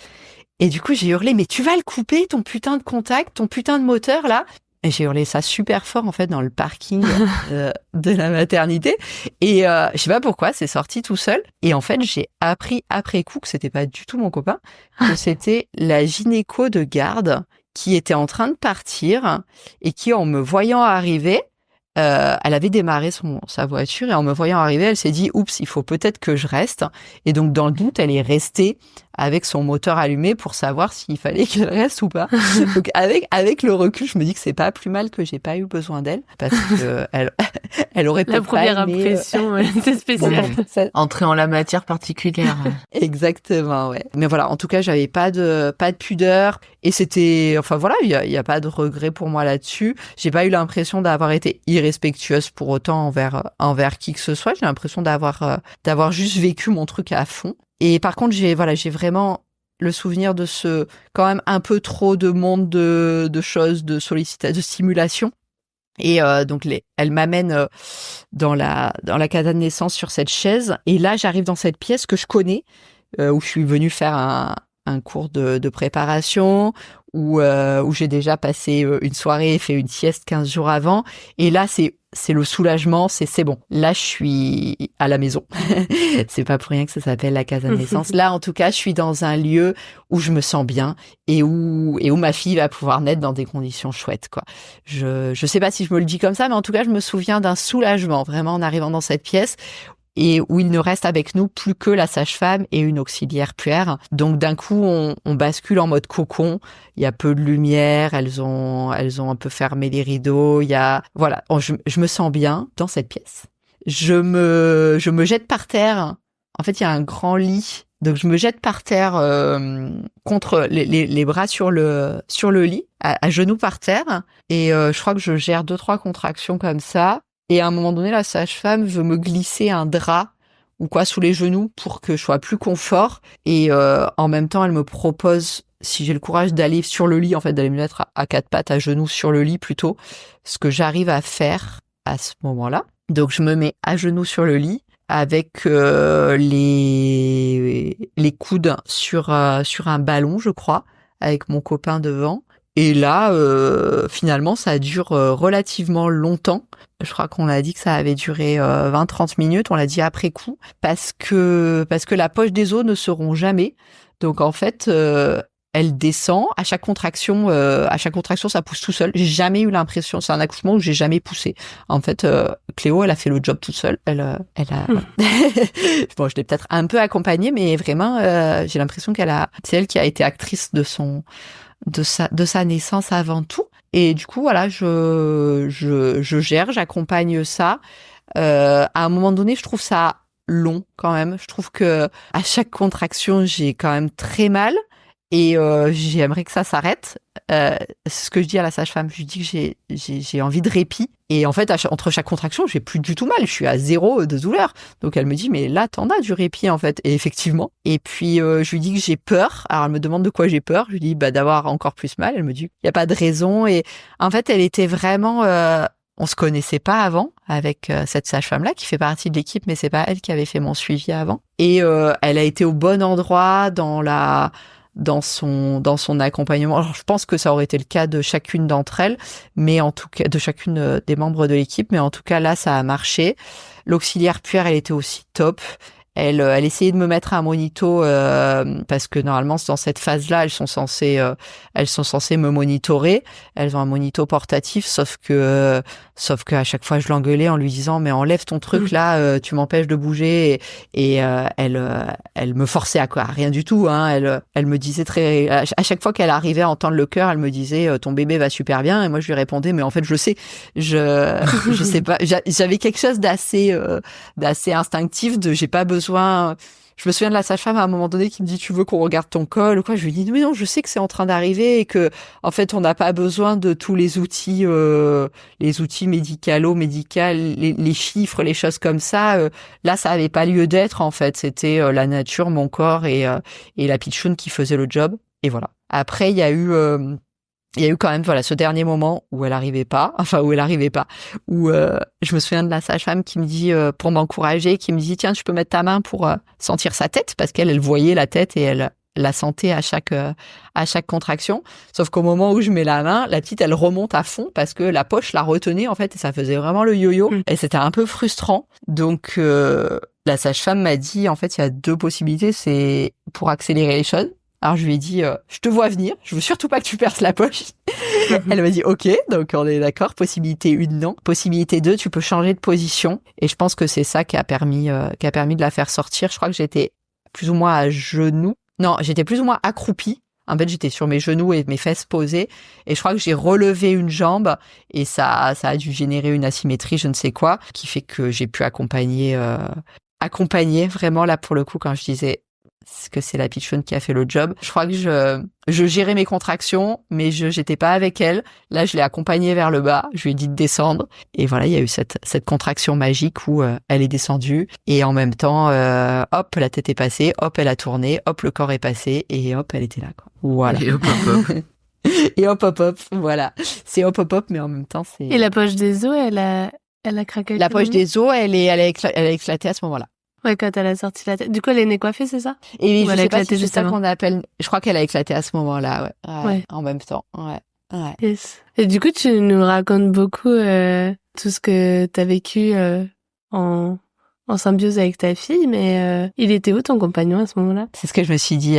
Et du coup, j'ai hurlé, mais tu vas le couper, ton putain de contact, ton putain de moteur, là. Et j'ai hurlé ça super fort, en fait, dans le parking de la maternité. Et je sais pas pourquoi, c'est sorti tout seul. Et en fait, j'ai appris après coup que c'était pas du tout mon copain, que c'était la gynéco de garde qui était en train de partir et qui, en me voyant arriver, elle avait démarré sa voiture et en me voyant arriver, elle s'est dit « Oups, il faut peut-être que je reste ». Et donc, dans le doute, elle est restée avec son moteur allumé pour savoir s'il fallait qu'elle reste ou pas. Donc, avec le recul, je me dis que c'est pas plus mal que j'ai pas eu besoin d'elle parce que Elle aurait La peut-être première pas aimé, impression, c'est spécial. ça- Entrer en la matière particulière. Exactement, ouais. Mais voilà, en tout cas, j'avais pas de pudeur et c'était, enfin voilà, il y a pas de regret pour moi là-dessus. J'ai pas eu l'impression d'avoir été irrespectueuse pour autant envers qui que ce soit. J'ai l'impression d'avoir juste vécu mon truc à fond. Et par contre, j'ai vraiment le souvenir de ce quand même un peu trop de monde de choses, de sollicitation, de stimulation. Et donc elle m'amène dans la casa de naissance sur cette chaise. Et là, j'arrive dans cette pièce que je connais, où je suis venue faire un cours de préparation, où j'ai déjà passé une soirée et fait une sieste 15 jours avant. Et là, c'est le soulagement, c'est bon. Là, je suis à la maison. C'est pas pour rien que ça s'appelle la casa de naissance. Là, en tout cas, je suis dans un lieu où je me sens bien et où ma fille va pouvoir naître dans des conditions chouettes, quoi. Je sais pas si je me le dis comme ça, mais en tout cas, je me souviens d'un soulagement, vraiment, en arrivant dans cette pièce et où il ne reste avec nous plus que la sage-femme et une auxiliaire puère. Donc d'un coup, on bascule en mode cocon. Il y a peu de lumière, elles ont un peu fermé les rideaux. Voilà, je me sens bien dans cette pièce. Je me jette par terre. En fait, il y a un grand lit. Donc je me jette par terre contre les bras sur le lit, à genoux par terre. Et je crois que je gère 2-3 contractions comme ça. Et à un moment donné, la sage-femme veut me glisser un drap ou quoi sous les genoux pour que je sois plus confort. Et en même temps, elle me propose, si j'ai le courage d'aller sur le lit, en fait, d'aller me mettre à 4 pattes, à genoux sur le lit plutôt, ce que j'arrive à faire à ce moment-là. Donc je me mets à genoux sur le lit avec les coudes sur un ballon, je crois, avec mon copain devant. Et là, finalement, ça dure relativement longtemps. Je crois qu'on a dit que ça avait duré 20-30 minutes. On l'a dit après coup, parce que la poche des os ne seront jamais. Donc en fait, elle descend à chaque contraction. Ça pousse tout seul. J'ai jamais eu l'impression. C'est un accouchement où j'ai jamais poussé. En fait, Cléo, elle a fait le job toute seule. Elle a. Bon, je l'ai peut-être un peu accompagnée, mais vraiment, j'ai l'impression c'est elle qui a été actrice de sa naissance avant tout. Et du coup, voilà, je gère, j'accompagne ça. À un moment donné, je trouve ça long quand même. Je trouve que à chaque contraction, j'ai quand même très mal. Et j'aimerais que ça s'arrête. C'est ce que je dis à la sage-femme. Je lui dis que j'ai envie de répit. Et en fait, entre chaque contraction, j'ai plus du tout mal. Je suis à 0 de douleur. Donc elle me dit, mais là, t'en as du répit en fait. Et effectivement. Et puis je lui dis que j'ai peur. Alors elle me demande de quoi j'ai peur. Je lui dis d'avoir encore plus mal. Elle me dit, il y a pas de raison. Et en fait, elle était vraiment. On se connaissait pas avant avec cette sage-femme-là qui fait partie de l'équipe, mais c'est pas elle qui avait fait mon suivi avant. Et elle a été au bon endroit dans son accompagnement. Alors, je pense que ça aurait été le cas de chacune d'entre elles, mais en tout cas, de chacune des membres de l'équipe, mais en tout cas, là, ça a marché. L'auxiliaire puère, elle était aussi top. Elle essayait de me mettre un monito, parce que normalement, dans cette phase-là, elles sont censées me monitorer. Elles ont un monito portatif, sauf que à chaque fois, je l'engueulais en lui disant, mais enlève ton truc là, tu m'empêches de bouger. Et elle me forçait à quoi? Rien du tout, hein. Elle me disait à chaque fois qu'elle arrivait à entendre le cœur, elle me disait, ton bébé va super bien. Et moi, je lui répondais, mais en fait, je le sais. Je sais pas. J'avais quelque chose d'assez instinctif j'ai pas besoin. Je me souviens de la sage-femme à un moment donné qui me dit, tu veux qu'on regarde ton col ou quoi? Je lui dis, mais non, je sais que c'est en train d'arriver et que, en fait, on n'a pas besoin de tous les outils médicaux, les chiffres, les choses comme ça. Là, ça avait pas lieu d'être, en fait. C'était la nature, mon corps et la pitchoune qui faisait le job. Et voilà. Après, il y a eu quand même, voilà, ce dernier moment où je me souviens de la sage-femme qui me dit, pour m'encourager, qui me dit, tiens, tu peux mettre ta main pour sentir sa tête, parce qu'elle voyait la tête et elle la sentait à chaque contraction. Sauf qu'au moment où je mets la main, la petite, elle remonte à fond parce que la poche la retenait, en fait, et ça faisait vraiment le yo-yo. Et c'était un peu frustrant. Donc, la sage-femme m'a dit, en fait, il y a 2 possibilités, c'est pour accélérer les choses. Alors je lui ai dit, je te vois venir, je veux surtout pas que tu perces la poche. Elle m'a dit, ok, donc on est d'accord. Possibilité 1, non. Possibilité 2, tu peux changer de position. Et je pense que c'est ça qui a permis de la faire sortir. Je crois que j'étais plus ou moins à genoux. Non, j'étais plus ou moins accroupie En fait, j'étais sur mes genoux et mes fesses posées. Et je crois que j'ai relevé une jambe et ça a dû générer une asymétrie, je ne sais quoi, qui fait que j'ai pu accompagner vraiment là pour le coup quand je disais que c'est la pitchoune qui a fait le job. Je crois que je gérais mes contractions, mais j'étais pas avec elle. Là, je l'ai accompagnée vers le bas. Je lui ai dit de descendre. Et voilà, il y a eu cette contraction magique où elle est descendue. Et en même temps, hop, la tête est passée. Hop, elle a tourné. Hop, le corps est passé. Et hop, elle était là, quoi. Voilà. Et hop, hop, hop. Et hop, hop, hop. Voilà. C'est hop, hop, hop, mais en même temps, c'est... Et la poche des os, elle a craqué. La poche des os, elle a éclaté à ce moment-là. Ouais, quand elle a sorti la tête. Du coup, elle est nez coiffée, c'est ça? Et Ou je elle a sais pas éclaté si c'est ça justement. qu'on appelle... Je crois qu'elle a éclaté à ce moment-là, ouais. Ouais. En même temps, ouais. Yes. Et du coup, tu nous racontes beaucoup tout ce que t'as vécu en symbiose avec ta fille, mais il était où ton compagnon à ce moment-là? C'est ce que je me suis dit.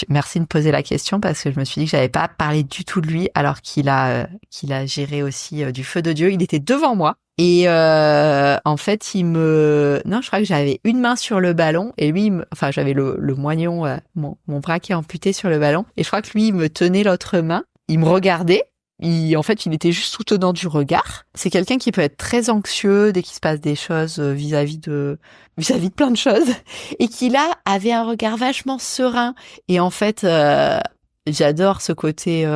Merci de poser la question parce que je me suis dit que j'avais pas parlé du tout de lui alors qu'il a géré aussi du feu de Dieu. Il était devant moi. Et en fait, non, je crois que j'avais une main sur le ballon et lui, j'avais le moignon, mon bras qui est amputé sur le ballon. Et je crois que lui, il me tenait l'autre main. Il me regardait. Il était juste soutenant du regard. C'est quelqu'un qui peut être très anxieux dès qu'il se passe des choses vis-à-vis de plein de choses et qui là avait un regard vachement serein. Et en fait, j'adore ce côté.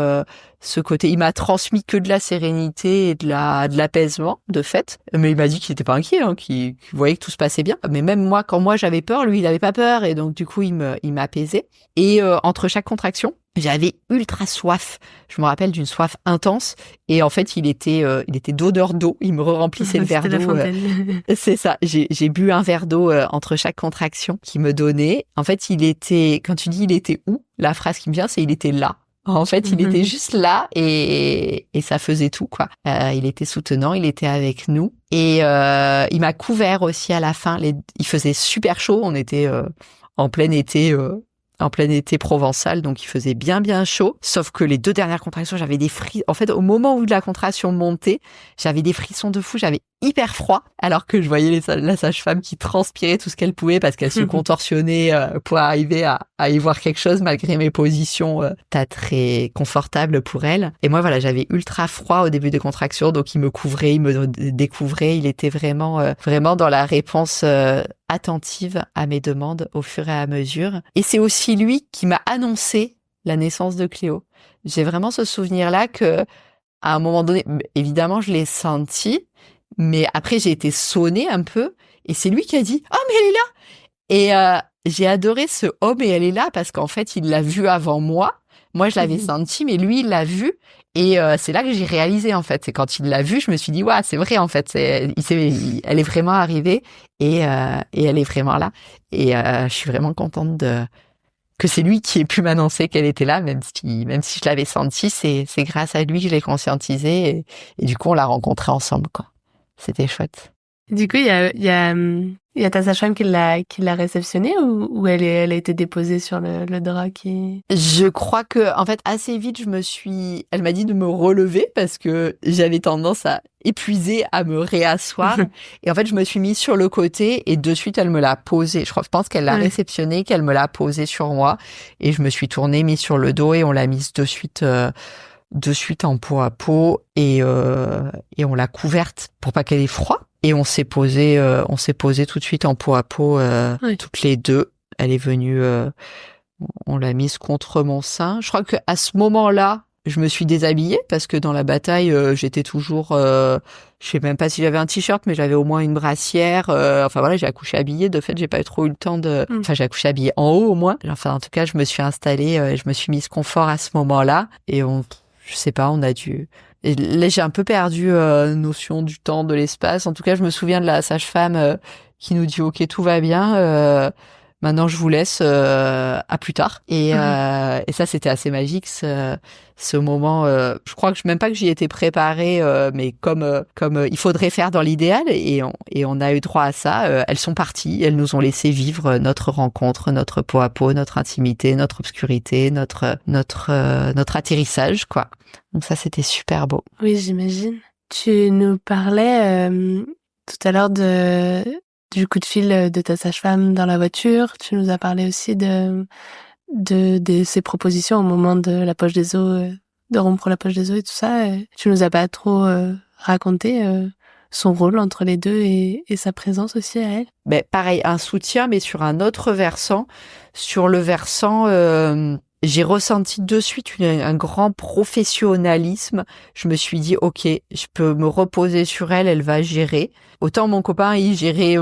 Il m'a transmis que de la sérénité et de l'apaisement, de fait. Mais il m'a dit qu'il n'était pas inquiet, qu'il voyait que tout se passait bien. Mais même moi, quand moi j'avais peur, lui, il avait pas peur. Et donc, du coup, il m'apaisait. Et entre chaque contraction, j'avais ultra soif. Je me rappelle d'une soif intense. Et en fait, il était d'odeur d'eau. Il me remplissait le verre C'était d'eau. la fontaine. C'est ça. J'ai bu un verre d'eau entre chaque contraction qu'il me donnait. En fait, quand tu dis il était où? La phrase qui me vient, c'est il était là. En fait, il était juste là et ça faisait tout, quoi. Il était soutenant, il était avec nous et il m'a couvert aussi à la fin. Il faisait super chaud, on était en plein été provençal, donc il faisait bien chaud. Sauf que les 2 dernières contractions, j'avais des frissons. En fait, au moment où la contraction montait, j'avais des frissons de fou, j'avais hyper froid, alors que je voyais la sage-femme qui transpirait tout ce qu'elle pouvait parce qu'elle se contorsionnait pour arriver à y voir quelque chose malgré mes positions pas très confortables pour elle. Et moi, voilà, j'avais ultra froid au début des contractions, donc il me couvrait, il me découvrait, il était vraiment dans la réponse attentive à mes demandes au fur et à mesure. Et c'est aussi lui qui m'a annoncé la naissance de Cléo. J'ai vraiment ce souvenir-là que, à un moment donné, évidemment, je l'ai senti, mais après, j'ai été sonnée un peu, et c'est lui qui a dit « Oh, mais elle est là !» Et j'ai adoré ce « Oh, mais elle est là !» parce qu'en fait, il l'a vu avant moi. Moi, je l'avais senti, mais lui, il l'a vu. Et c'est là que j'ai réalisé, en fait. C'est quand il l'a vu, je me suis dit « Ouais, c'est vrai, en fait. Elle est vraiment arrivée et elle est vraiment là. » Et je suis vraiment contente que c'est lui qui ait pu m'annoncer qu'elle était là, même si je l'avais senti. C'est grâce à lui que je l'ai conscientisé. Et du coup, on l'a rencontré ensemble, quoi. C'était chouette. Du coup, il y a ta sage-femme qui l'a réceptionnée ou elle a été déposée sur le drap qui... Je crois que, en fait, assez vite, elle m'a dit de me relever parce que j'avais tendance à épuiser, à me réasseoir. Et en fait, je me suis mise sur le côté et de suite, elle me l'a posée. Je pense qu'elle l'a réceptionnée, qu'elle me l'a posée sur moi. Et je me suis tournée, mise sur le dos et on l'a mise de suite en peau à peau et on l'a couverte pour pas qu'elle ait froid. Et on s'est posé tout de suite en peau à peau, toutes les deux. Elle est venue, on l'a mise contre mon sein. Je crois qu'à ce moment-là, je me suis déshabillée parce que dans la bataille, j'étais toujours, je sais même pas si j'avais un t-shirt, mais j'avais au moins une brassière. Enfin voilà, j'ai accouché habillée. De fait, j'ai pas eu trop eu le temps enfin, j'ai accouché habillée en haut au moins. Enfin, en tout cas, je me suis installée, je me suis mise confort à ce moment-là. Et je sais pas, on a dû... Et là, j'ai un peu perdu notion du temps, de l'espace. En tout cas, je me souviens de la sage-femme qui nous dit « Ok, tout va bien. Maintenant, je vous laisse à plus tard. » Et ça, c'était assez magique, ce moment. Je crois que même pas que j'y étais préparée, mais comme il faudrait faire dans l'idéal. Et on a eu droit à ça. Elles sont parties. Elles nous ont laissé vivre notre rencontre, notre peau à peau, notre intimité, notre obscurité, notre atterrissage, quoi. Donc ça, c'était super beau. Oui, j'imagine. Tu nous parlais tout à l'heure du coup de fil de ta sage-femme dans la voiture. Tu nous as parlé aussi de de ses propositions au moment de la poche des os, de rompre la poche des os et tout ça. Tu nous as pas trop raconté son rôle entre les deux et sa présence aussi à elle. Ben, pareil, un soutien, mais sur un autre versant. Sur le versant, j'ai ressenti de suite un grand professionnalisme. Je me suis dit, ok, je peux me reposer sur elle, elle va gérer. Autant mon copain, il gérait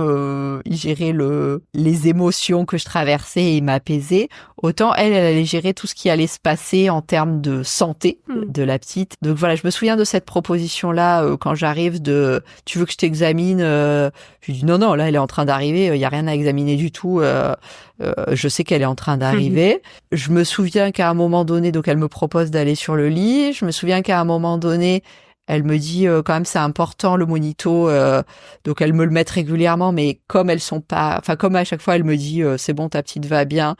les émotions que je traversais et il m'apaisait. Autant elle allait gérer tout ce qui allait se passer en termes de santé de la petite. Donc voilà, je me souviens de cette proposition-là quand j'arrive tu veux que je t'examine? Je lui dis non, là, elle est en train d'arriver, il y a rien à examiner du tout. Je sais qu'elle est en train d'arriver. Je me souviens qu'à un moment donné, donc elle me propose d'aller sur le lit. Je me souviens qu'à un moment donné, elle me dit quand même c'est important le monito, donc elle me le met régulièrement, mais comme comme à chaque fois elle me dit c'est bon ta petite va bien,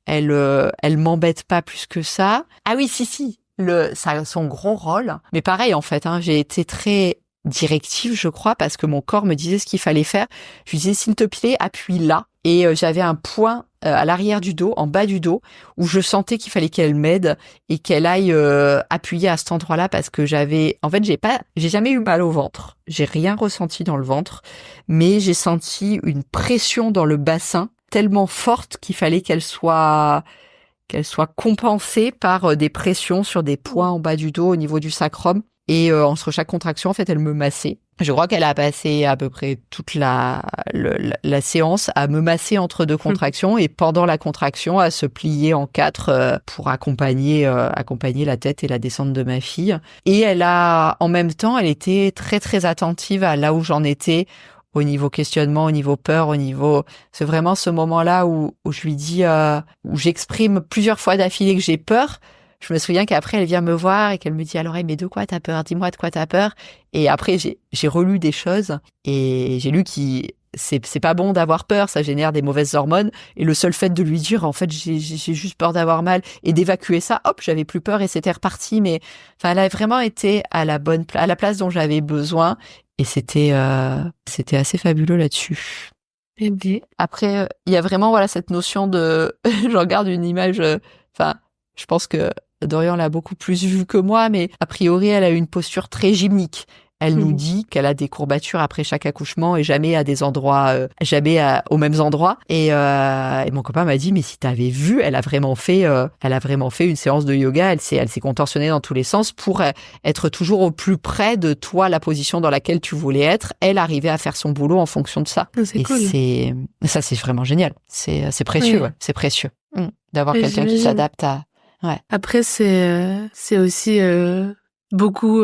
elle m'embête pas plus que ça. Ah oui si ça a son gros rôle, mais pareil en fait, j'ai été très directive je crois parce que mon corps me disait ce qu'il fallait faire. Je lui disais s'il te plaît appuie là et j'avais un point à l'arrière du dos, en bas du dos, où je sentais qu'il fallait qu'elle m'aide et qu'elle aille appuyer à cet endroit-là parce que j'ai jamais eu mal au ventre. J'ai rien ressenti dans le ventre, mais j'ai senti une pression dans le bassin tellement forte qu'il fallait qu'elle soit compensée par des pressions sur des points en bas du dos au niveau du sacrum. Et entre chaque contraction, en fait, elle me massait. Je crois qu'elle a passé à peu près toute la séance à me masser entre deux contractions et pendant la contraction à se plier en quatre pour accompagner la tête et la descente de ma fille. Et en même temps, elle était très très attentive à là où j'en étais au niveau questionnement, au niveau peur, c'est vraiment ce moment-là où je lui dis, où j'exprime plusieurs fois d'affilée que j'ai peur. Je me souviens qu'après, elle vient me voir et qu'elle me dit à l'oreille, mais de quoi t'as peur? Dis-moi de quoi t'as peur. Et après, j'ai relu des choses et j'ai lu c'est pas bon d'avoir peur, ça génère des mauvaises hormones. Et le seul fait de lui dire, en fait, j'ai juste peur d'avoir mal et d'évacuer ça, hop, j'avais plus peur et c'était reparti. Mais, enfin, elle a vraiment été à la place dont j'avais besoin et c'était assez fabuleux là-dessus. Et bien. Après, il y a vraiment, voilà, cette notion de, je regarde une image, je pense que Dorian l'a beaucoup plus vue que moi, mais a priori, elle a une posture très gymnique. Elle nous dit qu'elle a des courbatures après chaque accouchement et jamais à des endroits, aux mêmes endroits. Et mon copain m'a dit, mais si t'avais vu, elle a vraiment fait une séance de yoga. Elle s'est contorsionnée dans tous les sens pour être toujours au plus près de toi, la position dans laquelle tu voulais être. Elle arrivait à faire son boulot en fonction de ça. C'est cool. Ça, c'est vraiment génial. C'est précieux, oui. Ouais. C'est précieux d'avoir quelqu'un qui s'adapte à. Ouais. Après, c'est aussi beaucoup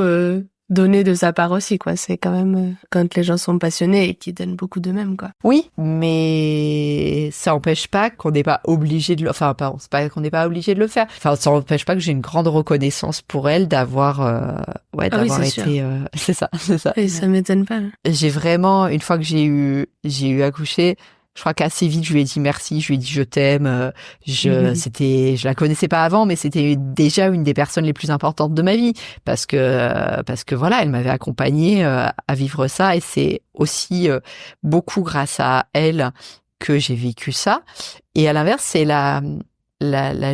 donner de sa part aussi, quoi. C'est quand même quand les gens sont passionnés et qui donnent beaucoup d'eux-mêmes, quoi. Oui, mais ça n'empêche pas qu'on n'est pas obligé de le. Enfin, pardon, c'est pas qu'on n'est pas obligé de le faire. Enfin, ça n'empêche pas que j'ai une grande reconnaissance pour elle d'avoir été. C'est ça. Et ça m'étonne pas. J'ai vraiment, une fois que j'ai eu accouché. Je crois qu'assez vite, je lui ai dit merci, je lui ai dit je t'aime. Je la connaissais pas avant, mais c'était déjà une des personnes les plus importantes de ma vie parce que voilà, elle m'avait accompagnée à vivre ça et c'est aussi beaucoup grâce à elle que j'ai vécu ça. Et à l'inverse, c'est la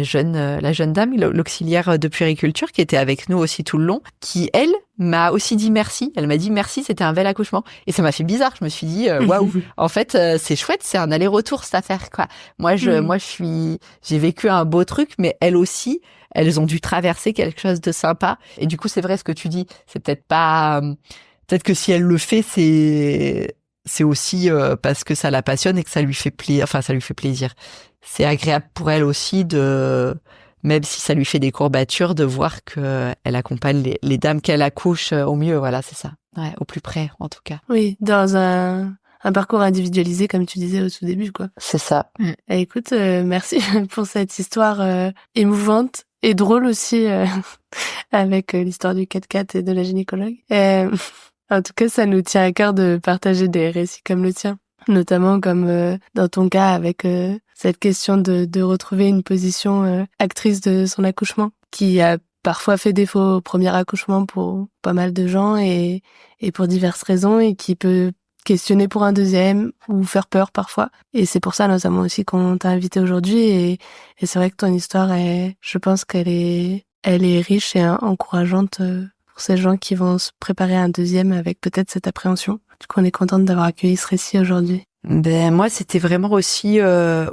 jeune dame, l'auxiliaire de puériculture qui était avec nous aussi tout le long, qui elle m'a aussi dit merci. Elle m'a dit merci, c'était un bel accouchement. Et ça m'a fait bizarre. Je me suis dit waouh. En fait, c'est chouette, c'est un aller-retour cette affaire quoi. Moi j'ai vécu un beau truc, mais elles aussi, elles ont dû traverser quelque chose de sympa. Et du coup, c'est vrai ce que tu dis. C'est peut-être que si elle le fait, c'est aussi parce que ça la passionne et que ça lui fait plaisir. Enfin, ça lui fait plaisir. C'est agréable pour elle aussi même si ça lui fait des courbatures, de voir que elle accompagne les dames qu'elle accouche au mieux. Voilà, c'est ça. Ouais, au plus près, en tout cas. Oui, dans un parcours individualisé, comme tu disais au tout début, quoi. C'est ça. Et écoute, merci pour cette histoire émouvante et drôle aussi avec l'histoire du 4x4 et de la gynécologue. En tout cas, ça nous tient à cœur de partager des récits comme le tien. Notamment comme dans ton cas avec cette question de retrouver une position actrice de son accouchement qui a parfois fait défaut au premier accouchement pour pas mal de gens et pour diverses raisons et qui peut questionner pour un deuxième ou faire peur parfois. Et c'est pour ça notamment aussi qu'on t'a invité aujourd'hui. Et c'est vrai que ton histoire, je pense qu'elle est riche et encourageante pour ces gens qui vont se préparer à un deuxième avec peut-être cette appréhension. Du coup, on est contente d'avoir accueilli ce récit aujourd'hui. Moi, c'était vraiment aussi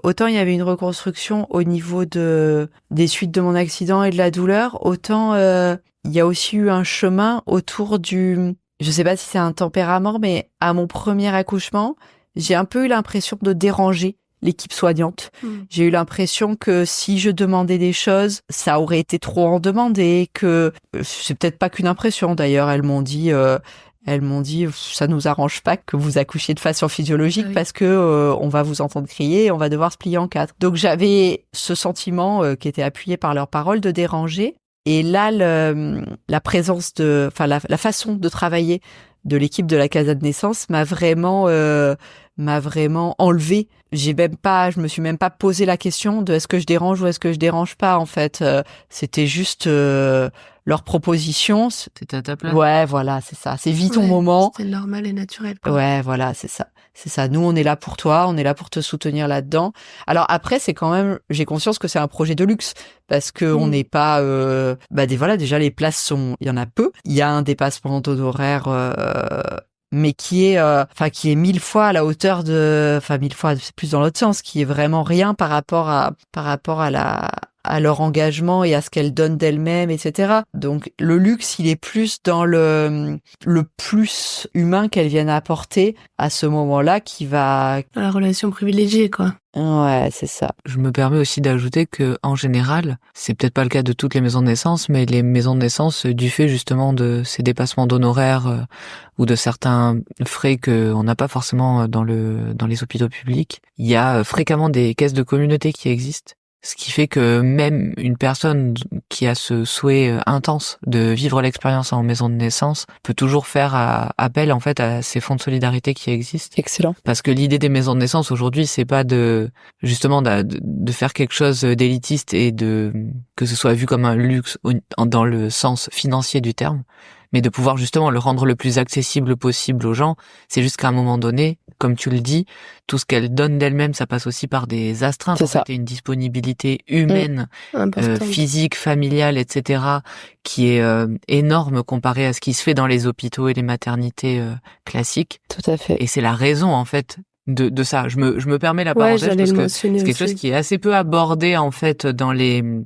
autant il y avait une reconstruction au niveau des suites de mon accident et de la douleur, autant il y a aussi eu un chemin autour je sais pas si c'est un tempérament, mais à mon premier accouchement, j'ai un peu eu l'impression de déranger l'équipe soignante. J'ai eu l'impression que si je demandais des choses, ça aurait été trop en demande et que c'est peut-être pas qu'une impression d'ailleurs, elles m'ont dit ça nous arrange pas que vous accouchiez de façon physiologique parce que on va vous entendre crier et on va devoir se plier en quatre. Donc j'avais ce sentiment qui était appuyé par leurs paroles de déranger. Et là, la présence la façon de travailler de l'équipe de la Casa de Naissance m'a vraiment enlevé. Je me suis même pas posé la question de est-ce que je dérange ou est-ce que je dérange pas, en fait. C'était juste leur proposition. T'étais à ta place. Ouais, voilà, c'est ça. C'est vite ton moment. C'est normal et naturel, quoi. Ouais, voilà, c'est ça. C'est ça. Nous, on est là pour toi, on est là pour te soutenir là-dedans. Alors après, c'est quand même, j'ai conscience que c'est un projet de luxe parce que on n'est pas, déjà les places il y en a peu. Il y a un dépassement d'honoraires, mais qui est 1000 fois à la hauteur 1000 fois, c'est plus dans l'autre sens, qui est vraiment rien par rapport à leur engagement et à ce qu'elles donnent d'elles-mêmes, etc. Donc le luxe, il est plus dans le plus humain qu'elles viennent apporter à ce moment-là qui va... La relation privilégiée, quoi. Ouais, c'est ça. Je me permets aussi d'ajouter que, en général, c'est peut-être pas le cas de toutes les maisons de naissance, mais les maisons de naissance, du fait justement de ces dépassements d'honoraires ou de certains frais qu'on n'a pas forcément dans les hôpitaux publics, il y a fréquemment des caisses de communauté qui existent. Ce qui fait que même une personne qui a ce souhait intense de vivre l'expérience en maison de naissance peut toujours faire appel en fait à ces fonds de solidarité qui existent. Excellent. Parce que l'idée des maisons de naissance aujourd'hui, c'est pas de faire quelque chose d'élitiste et que ce soit vu comme un luxe dans le sens financier du terme, mais de pouvoir justement le rendre le plus accessible possible aux gens. C'est juste qu'à un moment donné, comme tu le dis, tout ce qu'elle donne d'elle-même, ça passe aussi par des astreintes. C'est ça. Et une disponibilité humaine, physique, familiale, etc., qui est énorme comparée à ce qui se fait dans les hôpitaux et les maternités classiques. Tout à fait. Et c'est la raison, en fait, de ça. Je me permets la parenthèse parce que c'est quelque chose qui est assez peu abordé, en fait, dans les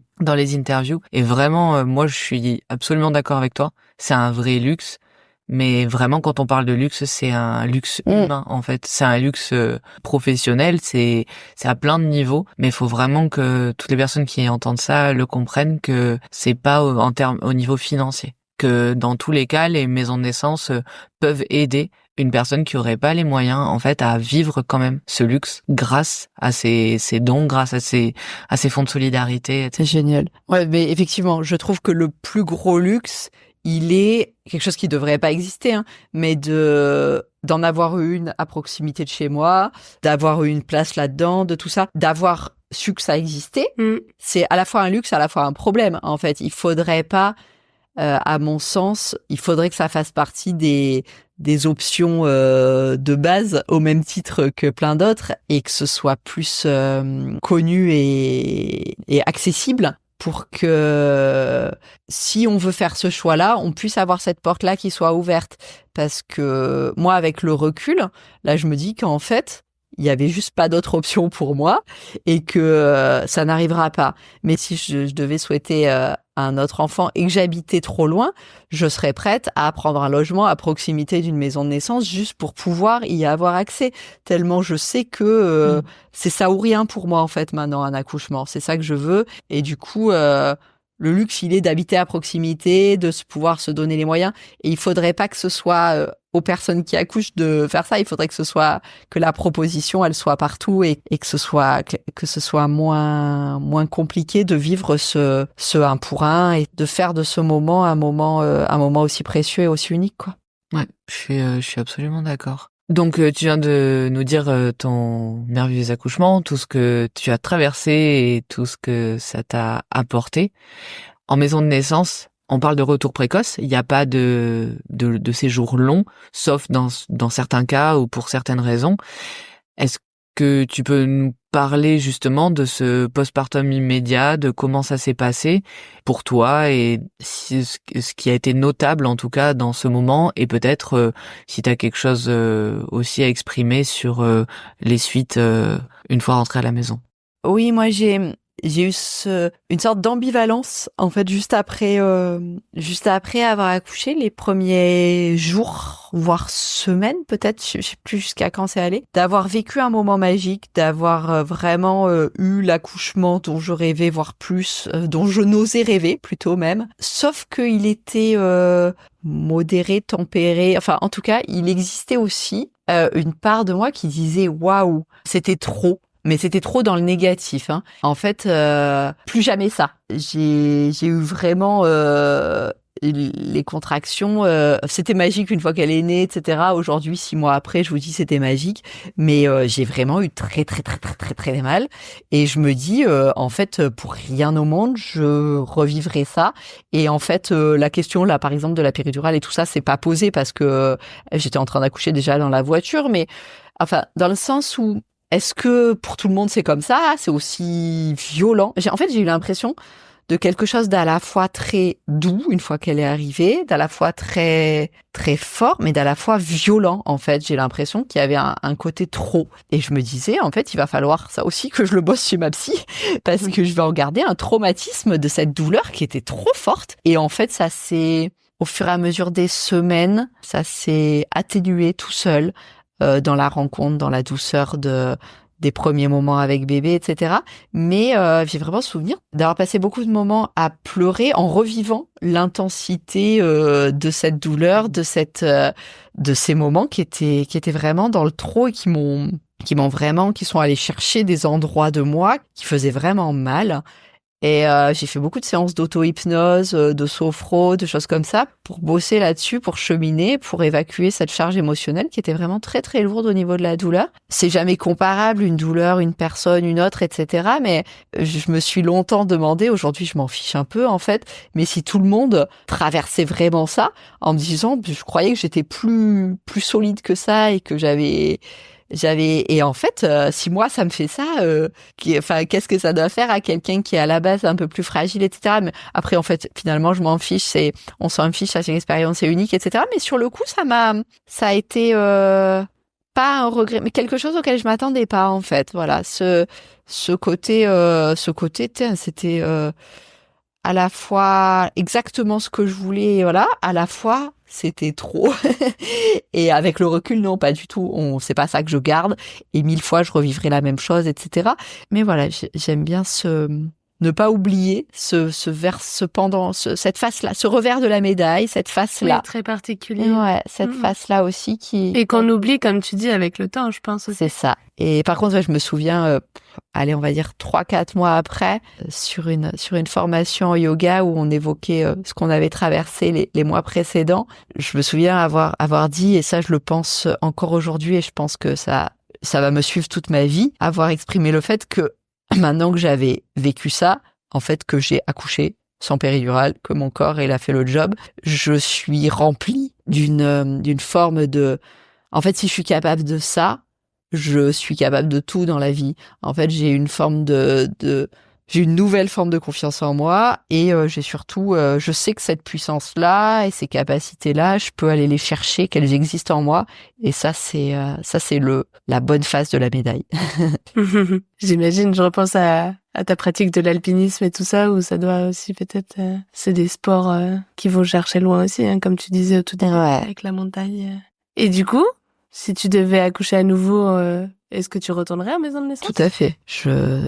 interviews. Et vraiment, moi, je suis absolument d'accord avec toi. C'est un vrai luxe. Mais vraiment, quand on parle de luxe, c'est un luxe humain, en fait. C'est un luxe professionnel, c'est à plein de niveaux. Mais il faut vraiment que toutes les personnes qui entendent ça le comprennent que c'est pas au niveau financier. Que dans tous les cas, les maisons de naissance peuvent aider une personne qui aurait pas les moyens, en fait, à vivre quand même ce luxe grâce à ses dons, grâce à ses fonds de solidarité, etc. C'est génial. Ouais, mais effectivement, je trouve que le plus gros luxe, il est quelque chose qui devrait pas exister, hein, mais d'en avoir une à proximité de chez moi, d'avoir eu une place là-dedans, de tout ça, d'avoir su que ça existait. C'est à la fois un luxe, à la fois un problème. En fait, il faudrait pas, à mon sens, il faudrait que ça fasse partie des options de base au même titre que plein d'autres et que ce soit plus connu et accessible. Pour que si on veut faire ce choix-là, on puisse avoir cette porte-là qui soit ouverte. Parce que moi, avec le recul, là, je me dis qu'en fait, il y avait juste pas d'autre option pour moi et que ça n'arrivera pas. Mais si je devais souhaiter un autre enfant et que j'habitais trop loin, je serais prête à prendre un logement à proximité d'une maison de naissance juste pour pouvoir y avoir accès. Tellement je sais que c'est ça ou rien pour moi, en fait, maintenant, un accouchement. C'est ça que je veux. Et du coup, le luxe, il est d'habiter à proximité, de pouvoir se donner les moyens. Et il faudrait pas que ce soit aux personnes qui accouchent de faire ça. Il faudrait que la proposition, elle soit partout et que ce soit moins compliqué de vivre ce un pour un et de faire de ce moment un moment aussi précieux et aussi unique, quoi. Ouais, je suis absolument d'accord. Donc tu viens de nous dire ton merveilleux accouchement, tout ce que tu as traversé et tout ce que ça t'a apporté. En maison de naissance, On parle de retour précoce, il n'y a pas de séjour long, sauf dans certains cas ou pour certaines raisons. Est-ce que tu peux nous parler justement de ce postpartum immédiat, de comment ça s'est passé pour toi et ce qui a été notable en tout cas dans ce moment, et peut-être si tu as quelque chose aussi à exprimer sur les suites une fois rentré à la maison. Oui, moi j'ai eu une sorte d'ambivalence en fait juste après avoir accouché, les premiers jours voire semaines peut-être, je sais plus jusqu'à quand c'est allé, d'avoir vécu un moment magique, d'avoir vraiment eu l'accouchement dont je rêvais, voire plus, dont je n'osais rêver plutôt même, sauf qu'il était modéré, tempéré, enfin en tout cas il existait aussi une part de moi qui disait waouh, c'était trop. Mais c'était trop dans le négatif, hein. En fait, plus jamais ça. J'ai eu vraiment les contractions. C'était magique une fois qu'elle est née, etc. Aujourd'hui, 6 mois après, je vous dis c'était magique. Mais j'ai vraiment eu très très très très très très mal. Et je me dis, en fait, pour rien au monde, je revivrai ça. Et en fait, la question là, par exemple, de la péridurale et tout ça, c'est pas posé parce que j'étais en train d'accoucher déjà dans la voiture. Mais enfin, dans le sens où est-ce que pour tout le monde c'est comme ça? C'est aussi violent? J'ai eu l'impression de quelque chose d'à la fois très doux une fois qu'elle est arrivée, d'à la fois très très fort, mais d'à la fois violent. En fait, j'ai l'impression qu'il y avait un côté trop. Et je me disais, en fait, il va falloir ça aussi que je le bosse chez ma psy, parce que je vais en garder un traumatisme de cette douleur qui était trop forte. Et en fait, ça s'est, au fur et à mesure des semaines, ça s'est atténué tout seul. Dans la rencontre, dans la douceur des premiers moments avec bébé, etc. Mais j'ai vraiment souvenir d'avoir passé beaucoup de moments à pleurer en revivant l'intensité de cette douleur, de ces moments qui étaient vraiment dans le trop et qui sont allés chercher des endroits de moi qui faisaient vraiment mal. Et j'ai fait beaucoup de séances d'auto-hypnose, de sophro, de choses comme ça, pour bosser là-dessus, pour cheminer, pour évacuer cette charge émotionnelle qui était vraiment très très lourde au niveau de la douleur. C'est jamais comparable, une douleur, une personne, une autre, etc. Mais je me suis longtemps demandé, aujourd'hui je m'en fiche un peu en fait, mais si tout le monde traversait vraiment ça, en me disant, je croyais que j'étais plus solide que ça et que et en fait, si moi ça me fait ça, qu'est-ce que ça doit faire à quelqu'un qui est à la base un peu plus fragile, etc. Mais après, en fait, finalement, je m'en fiche. On s'en fiche, chaque expérience est unique, etc. Mais sur le coup, ça a été pas un regret, mais quelque chose auquel je m'attendais pas, en fait. Voilà, ce côté, c'était à la fois exactement ce que je voulais, voilà, à la fois c'était trop. Et avec le recul, non, pas du tout. C'est pas ça que je garde. Et 1000 fois, je revivrai la même chose, etc. Mais voilà, j'aime bien ne pas oublier cette face-là, ce revers de la médaille, cette face-là. Oui, très particulier. Ouais, cette face-là aussi Et qu'on oublie, comme tu dis, avec le temps, je pense aussi. C'est ça. Et par contre, je me souviens, on va dire 3-4 mois après, sur une formation en yoga où on évoquait ce qu'on avait traversé les mois précédents. Je me souviens avoir dit, et ça je le pense encore aujourd'hui, et je pense que ça va me suivre toute ma vie, avoir exprimé le fait que maintenant que j'avais vécu ça, en fait que j'ai accouché sans péridurale, que mon corps il a fait le job, je suis remplie d'une forme de... En fait, si je suis capable de ça, je suis capable de tout dans la vie. En fait, j'ai une forme j'ai une nouvelle forme de confiance en moi et j'ai surtout, je sais que cette puissance-là et ces capacités-là, je peux aller les chercher, qu'elles existent en moi. Et ça, c'est la bonne face de la médaille. J'imagine, je repense à ta pratique de l'alpinisme et tout ça, où ça doit aussi peut-être, c'est des sports qui vont chercher loin aussi, hein, comme tu disais au tout début, avec la montagne. Et du coup, si tu devais accoucher à nouveau, est-ce que tu retournerais à maison de naissance? Tout à fait.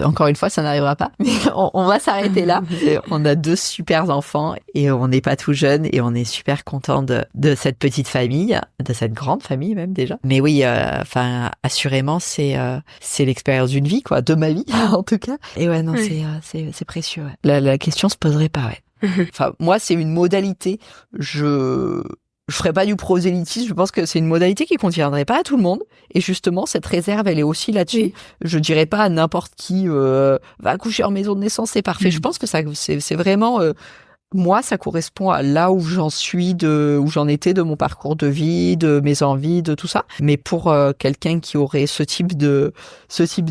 Encore une fois, ça n'arrivera pas. Mais on va s'arrêter là. On a 2 super enfants et on n'est pas tout jeune et on est super content de cette petite famille, de cette grande famille même déjà. Mais oui, assurément, c'est l'expérience d'une vie, quoi, de ma vie en tout cas. Et ouais, non, oui. C'est précieux. Ouais. La question se poserait pas, ouais. Enfin, moi, c'est une modalité. Je ferais pas du prosélytisme, je pense que c'est une modalité qui conviendrait pas à tout le monde. Et justement, cette réserve, elle est aussi là-dessus. Oui. Je dirais pas à n'importe qui, va accoucher en maison de naissance, c'est parfait. Je pense que ça, c'est vraiment moi, ça correspond à là où j'en suis, où j'en étais de mon parcours de vie, de mes envies, de tout ça. Mais pour quelqu'un qui aurait ce type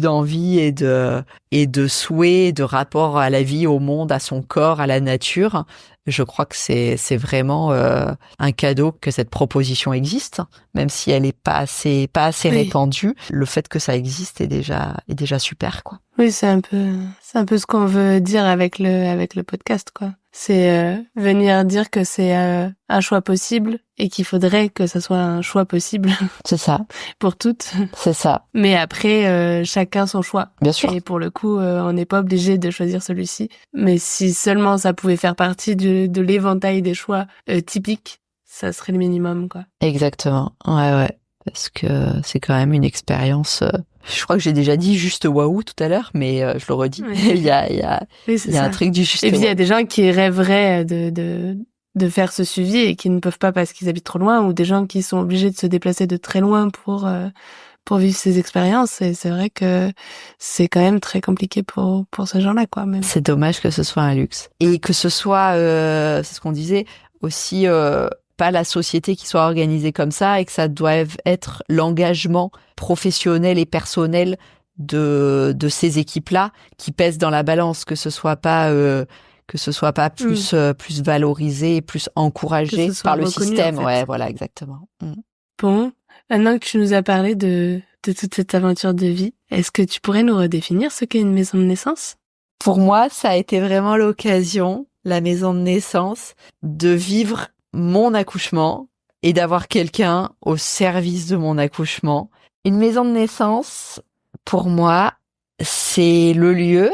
d'envie et de souhait, de rapport à la vie, au monde, à son corps, à la nature, je crois que c'est vraiment un cadeau que cette proposition existe, même si elle est pas assez Oui. répandue. Le fait que ça existe est déjà super, quoi. Oui, c'est un peu ce qu'on veut dire avec le podcast, quoi. C'est venir dire que c'est un choix possible et qu'il faudrait que ça soit un choix possible C'est ça, pour toutes. c'est ça. Mais après, chacun son choix. Bien sûr. Et pour le coup, on n'est pas obligé de choisir celui-ci. Mais si seulement ça pouvait faire partie de l'éventail des choix typiques, ça serait le minimum, quoi. Exactement. Ouais. Parce que c'est quand même une expérience. Je crois que j'ai déjà dit juste waouh tout à l'heure, mais je le redis. Oui. Il y a Oui, c'est un ça. truc du juste Et puis il y waouh. a des gens qui rêveraient de faire ce suivi et qui ne peuvent pas parce qu'ils habitent trop loin, ou des gens qui sont obligés de se déplacer de très loin pour vivre ces expériences. Et c'est vrai que c'est quand même très compliqué pour ces gens-là, quoi. Même. C'est dommage que ce soit un luxe. Et que ce soit, c'est ce qu'on disait, aussi pas la société qui soit organisée comme ça et que ça doive être l'engagement professionnel et personnel de ces équipes-là qui pèsent dans la balance, que ce soit pas plus valorisé et plus encouragé Que ce soit par le reconnu, système. en fait. Ouais, voilà, exactement. Bon, maintenant que tu nous as parlé de toute cette aventure de vie, est-ce que tu pourrais nous redéfinir ce qu'est une maison de naissance? Pour moi, ça a été vraiment l'occasion, la maison de naissance, de vivre mon accouchement et d'avoir quelqu'un au service de mon accouchement. Une maison de naissance, pour moi, c'est le lieu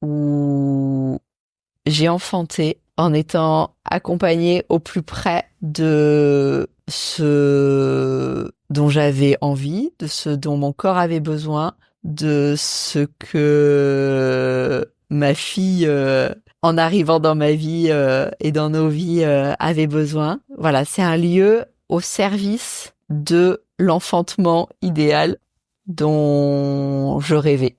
où j'ai enfanté en étant accompagnée au plus près de ce dont j'avais envie, de ce dont mon corps avait besoin, de ce que ma fille, en arrivant dans ma vie et dans nos vies, avait besoin. Voilà, c'est un lieu au service de l'enfantement idéal dont je rêvais.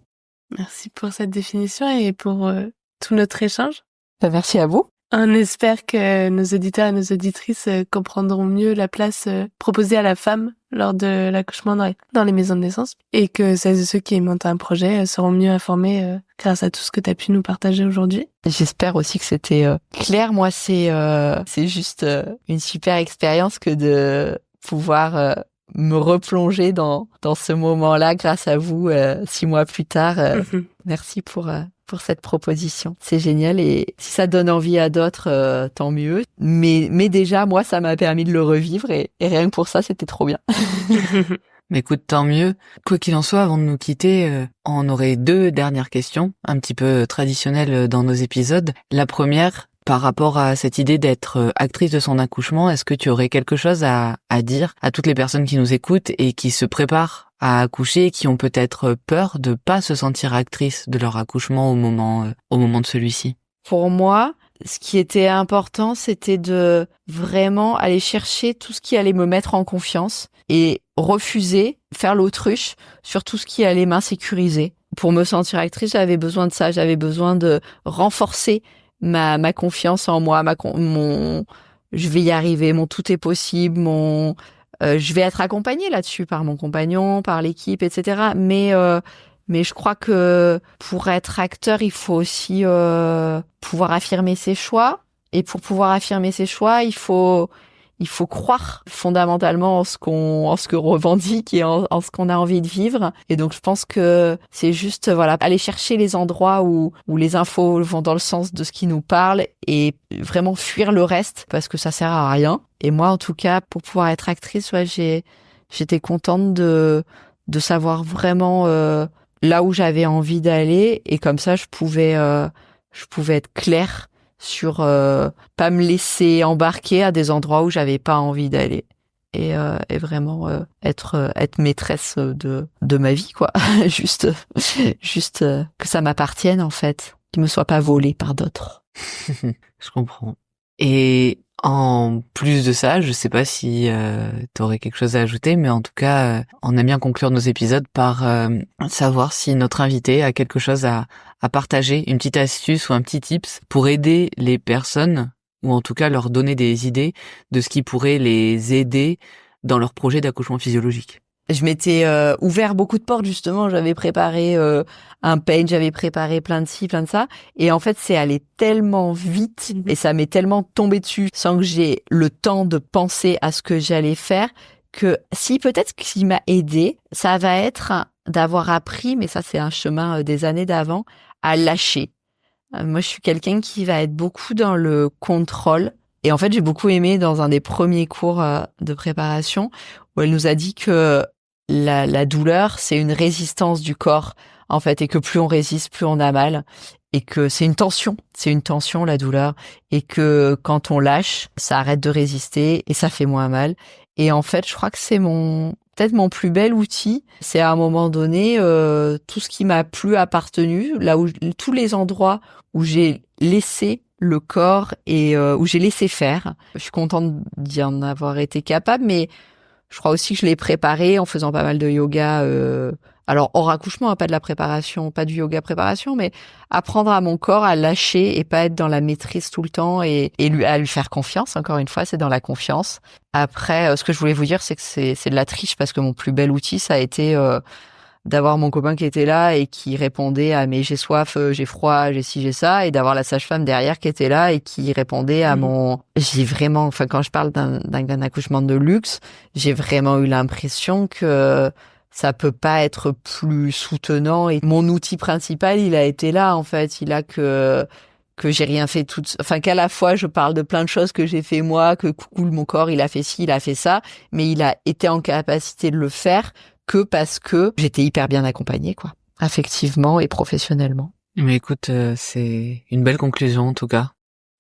Merci pour cette définition et pour tout notre échange. Merci à vous. On espère que nos auditeurs et nos auditrices comprendront mieux la place proposée à la femme lors de l'accouchement dans les maisons de naissance et que celles et ceux qui montent un projet seront mieux informés grâce à tout ce que tu as pu nous partager aujourd'hui. J'espère aussi que c'était clair. Moi, c'est juste une super expérience que de pouvoir me replonger dans ce moment-là grâce à vous 6 mois plus tard. Merci pour cette proposition. C'est génial et si ça donne envie à d'autres, tant mieux. Mais déjà, moi, ça m'a permis de le revivre et rien que pour ça, c'était trop bien. Mais écoute, tant mieux. Quoi qu'il en soit, avant de nous quitter, on aurait 2 dernières questions, un petit peu traditionnelles dans nos épisodes. La première, par rapport à cette idée d'être actrice de son accouchement, est-ce que tu aurais quelque chose à dire à toutes les personnes qui nous écoutent et qui se préparent à accoucher et qui ont peut-être peur de pas se sentir actrice de leur accouchement au moment de celui-ci? Pour moi, ce qui était important, c'était de vraiment aller chercher tout ce qui allait me mettre en confiance et refuser, faire l'autruche sur tout ce qui allait m'insécuriser. Pour me sentir actrice, j'avais besoin de ça, j'avais besoin de renforcer ma confiance en moi, je vais y arriver, mon tout est possible, je vais être accompagnée là-dessus par mon compagnon, par l'équipe, etc. Mais je crois que pour être acteur, il faut aussi pouvoir affirmer ses choix. Et pour pouvoir affirmer ses choix, il faut croire fondamentalement en ce que revendique et en ce qu'on a envie de vivre. Et donc, je pense que c'est juste, voilà, aller chercher les endroits où les infos vont dans le sens de ce qui nous parle et vraiment fuir le reste parce que ça sert à rien. Et moi, en tout cas, pour pouvoir être actrice, ouais, j'étais contente de savoir vraiment là où j'avais envie d'aller et comme ça, je pouvais être claire sur pas me laisser embarquer à des endroits où j'avais pas envie d'aller et vraiment être maîtresse de ma vie, quoi. juste que ça m'appartienne, en fait, qu'il me soit pas volé par d'autres. Je comprends. Et en plus de ça, je sais pas si t'aurais quelque chose à ajouter, mais en tout cas, on aime bien conclure nos épisodes par savoir si notre invité a quelque chose à partager, une petite astuce ou un petit tips pour aider les personnes ou en tout cas leur donner des idées de ce qui pourrait les aider dans leur projet d'accouchement physiologique. Je m'étais ouvert beaucoup de portes, justement. J'avais préparé un page, j'avais préparé plein de ci, plein de ça. Et en fait, c'est allé tellement vite et ça m'est tellement tombé dessus sans que j'ai le temps de penser à ce que j'allais faire que si peut-être ce qui m'a aidé, ça va être d'avoir appris, mais ça c'est un chemin des années d'avant, à lâcher. Moi, je suis quelqu'un qui va être beaucoup dans le contrôle. Et en fait, j'ai beaucoup aimé dans un des premiers cours de préparation où elle nous a dit que la douleur, c'est une résistance du corps, en fait, et que plus on résiste, plus on a mal. Et que c'est une tension, la douleur. Et que quand on lâche, ça arrête de résister et ça fait moins mal. Et en fait, je crois que c'est peut-être mon plus bel outil. C'est à un moment donné, tout ce qui m'a plus appartenu, tous les endroits où j'ai laissé le corps et où j'ai laissé faire. Je suis contente d'y en avoir été capable, mais je crois aussi que je l'ai préparé en faisant pas mal de yoga. Alors hors accouchement, pas de la préparation, pas du yoga préparation, mais apprendre à mon corps à lâcher et pas être dans la maîtrise tout le temps et à lui faire confiance. Encore une fois, c'est dans la confiance. Après, ce que je voulais vous dire, c'est que c'est de la triche parce que mon plus bel outil, ça a été d'avoir mon copain qui était là et qui répondait à mes j'ai soif, j'ai froid, j'ai ci, j'ai ça, et d'avoir la sage-femme derrière qui était là et qui répondait à j'ai vraiment, enfin quand je parle d'un accouchement de luxe, j'ai vraiment eu l'impression que ça peut pas être plus soutenant et mon outil principal, il a été là en fait, il a que j'ai rien fait qu'à la fois je parle de plein de choses que j'ai fait moi, que coucou mon corps il a fait ci, il a fait ça, mais il a été en capacité de le faire que parce que j'étais hyper bien accompagnée, quoi, affectivement et professionnellement. Mais écoute, c'est une belle conclusion en tout cas.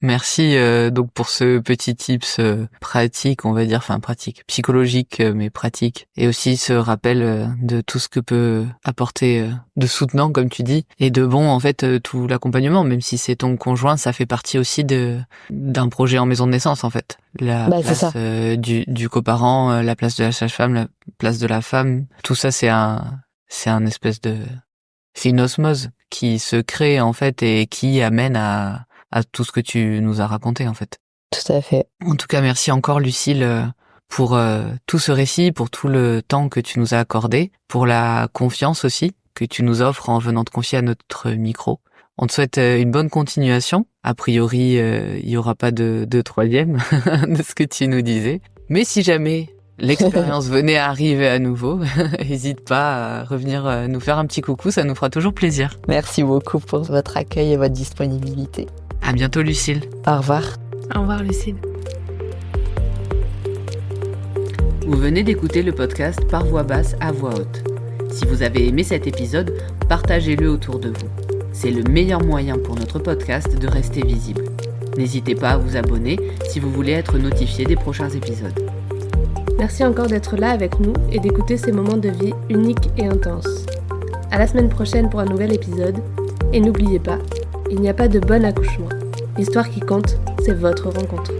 Merci donc pour ce petit tips pratique, on va dire, enfin pratique, psychologique mais pratique, et aussi ce rappel de tout ce que peut apporter de soutenant comme tu dis, et de bon en fait tout l'accompagnement, même si c'est ton conjoint, ça fait partie aussi d'un projet en maison de naissance en fait. La place du coparent, la place de la sage-femme, la place de la femme, tout ça c'est une osmose qui se crée en fait et qui amène à tout ce que tu nous as raconté en fait. Tout à fait. En tout cas, merci encore Lucille pour tout ce récit, pour tout le temps que tu nous as accordé, pour la confiance aussi que tu nous offres en venant te confier à notre micro. On te souhaite une bonne continuation. A priori, il y aura pas de troisième de ce que tu nous disais. Mais si jamais l'expérience venait à arriver à nouveau, n'hésite pas à revenir nous faire un petit coucou, ça nous fera toujours plaisir. Merci beaucoup pour votre accueil et votre disponibilité. À bientôt Lucille. Au revoir. Au revoir Lucille. Vous venez d'écouter le podcast Par voix basse à voix haute. Si vous avez aimé cet épisode, partagez-le autour de vous. C'est le meilleur moyen pour notre podcast de rester visible. N'hésitez pas à vous abonner si vous voulez être notifié des prochains épisodes. Merci encore d'être là avec nous et d'écouter ces moments de vie uniques et intenses. À la semaine prochaine pour un nouvel épisode. Et n'oubliez pas, il n'y a pas de bon accouchement. L'histoire qui compte, c'est votre rencontre.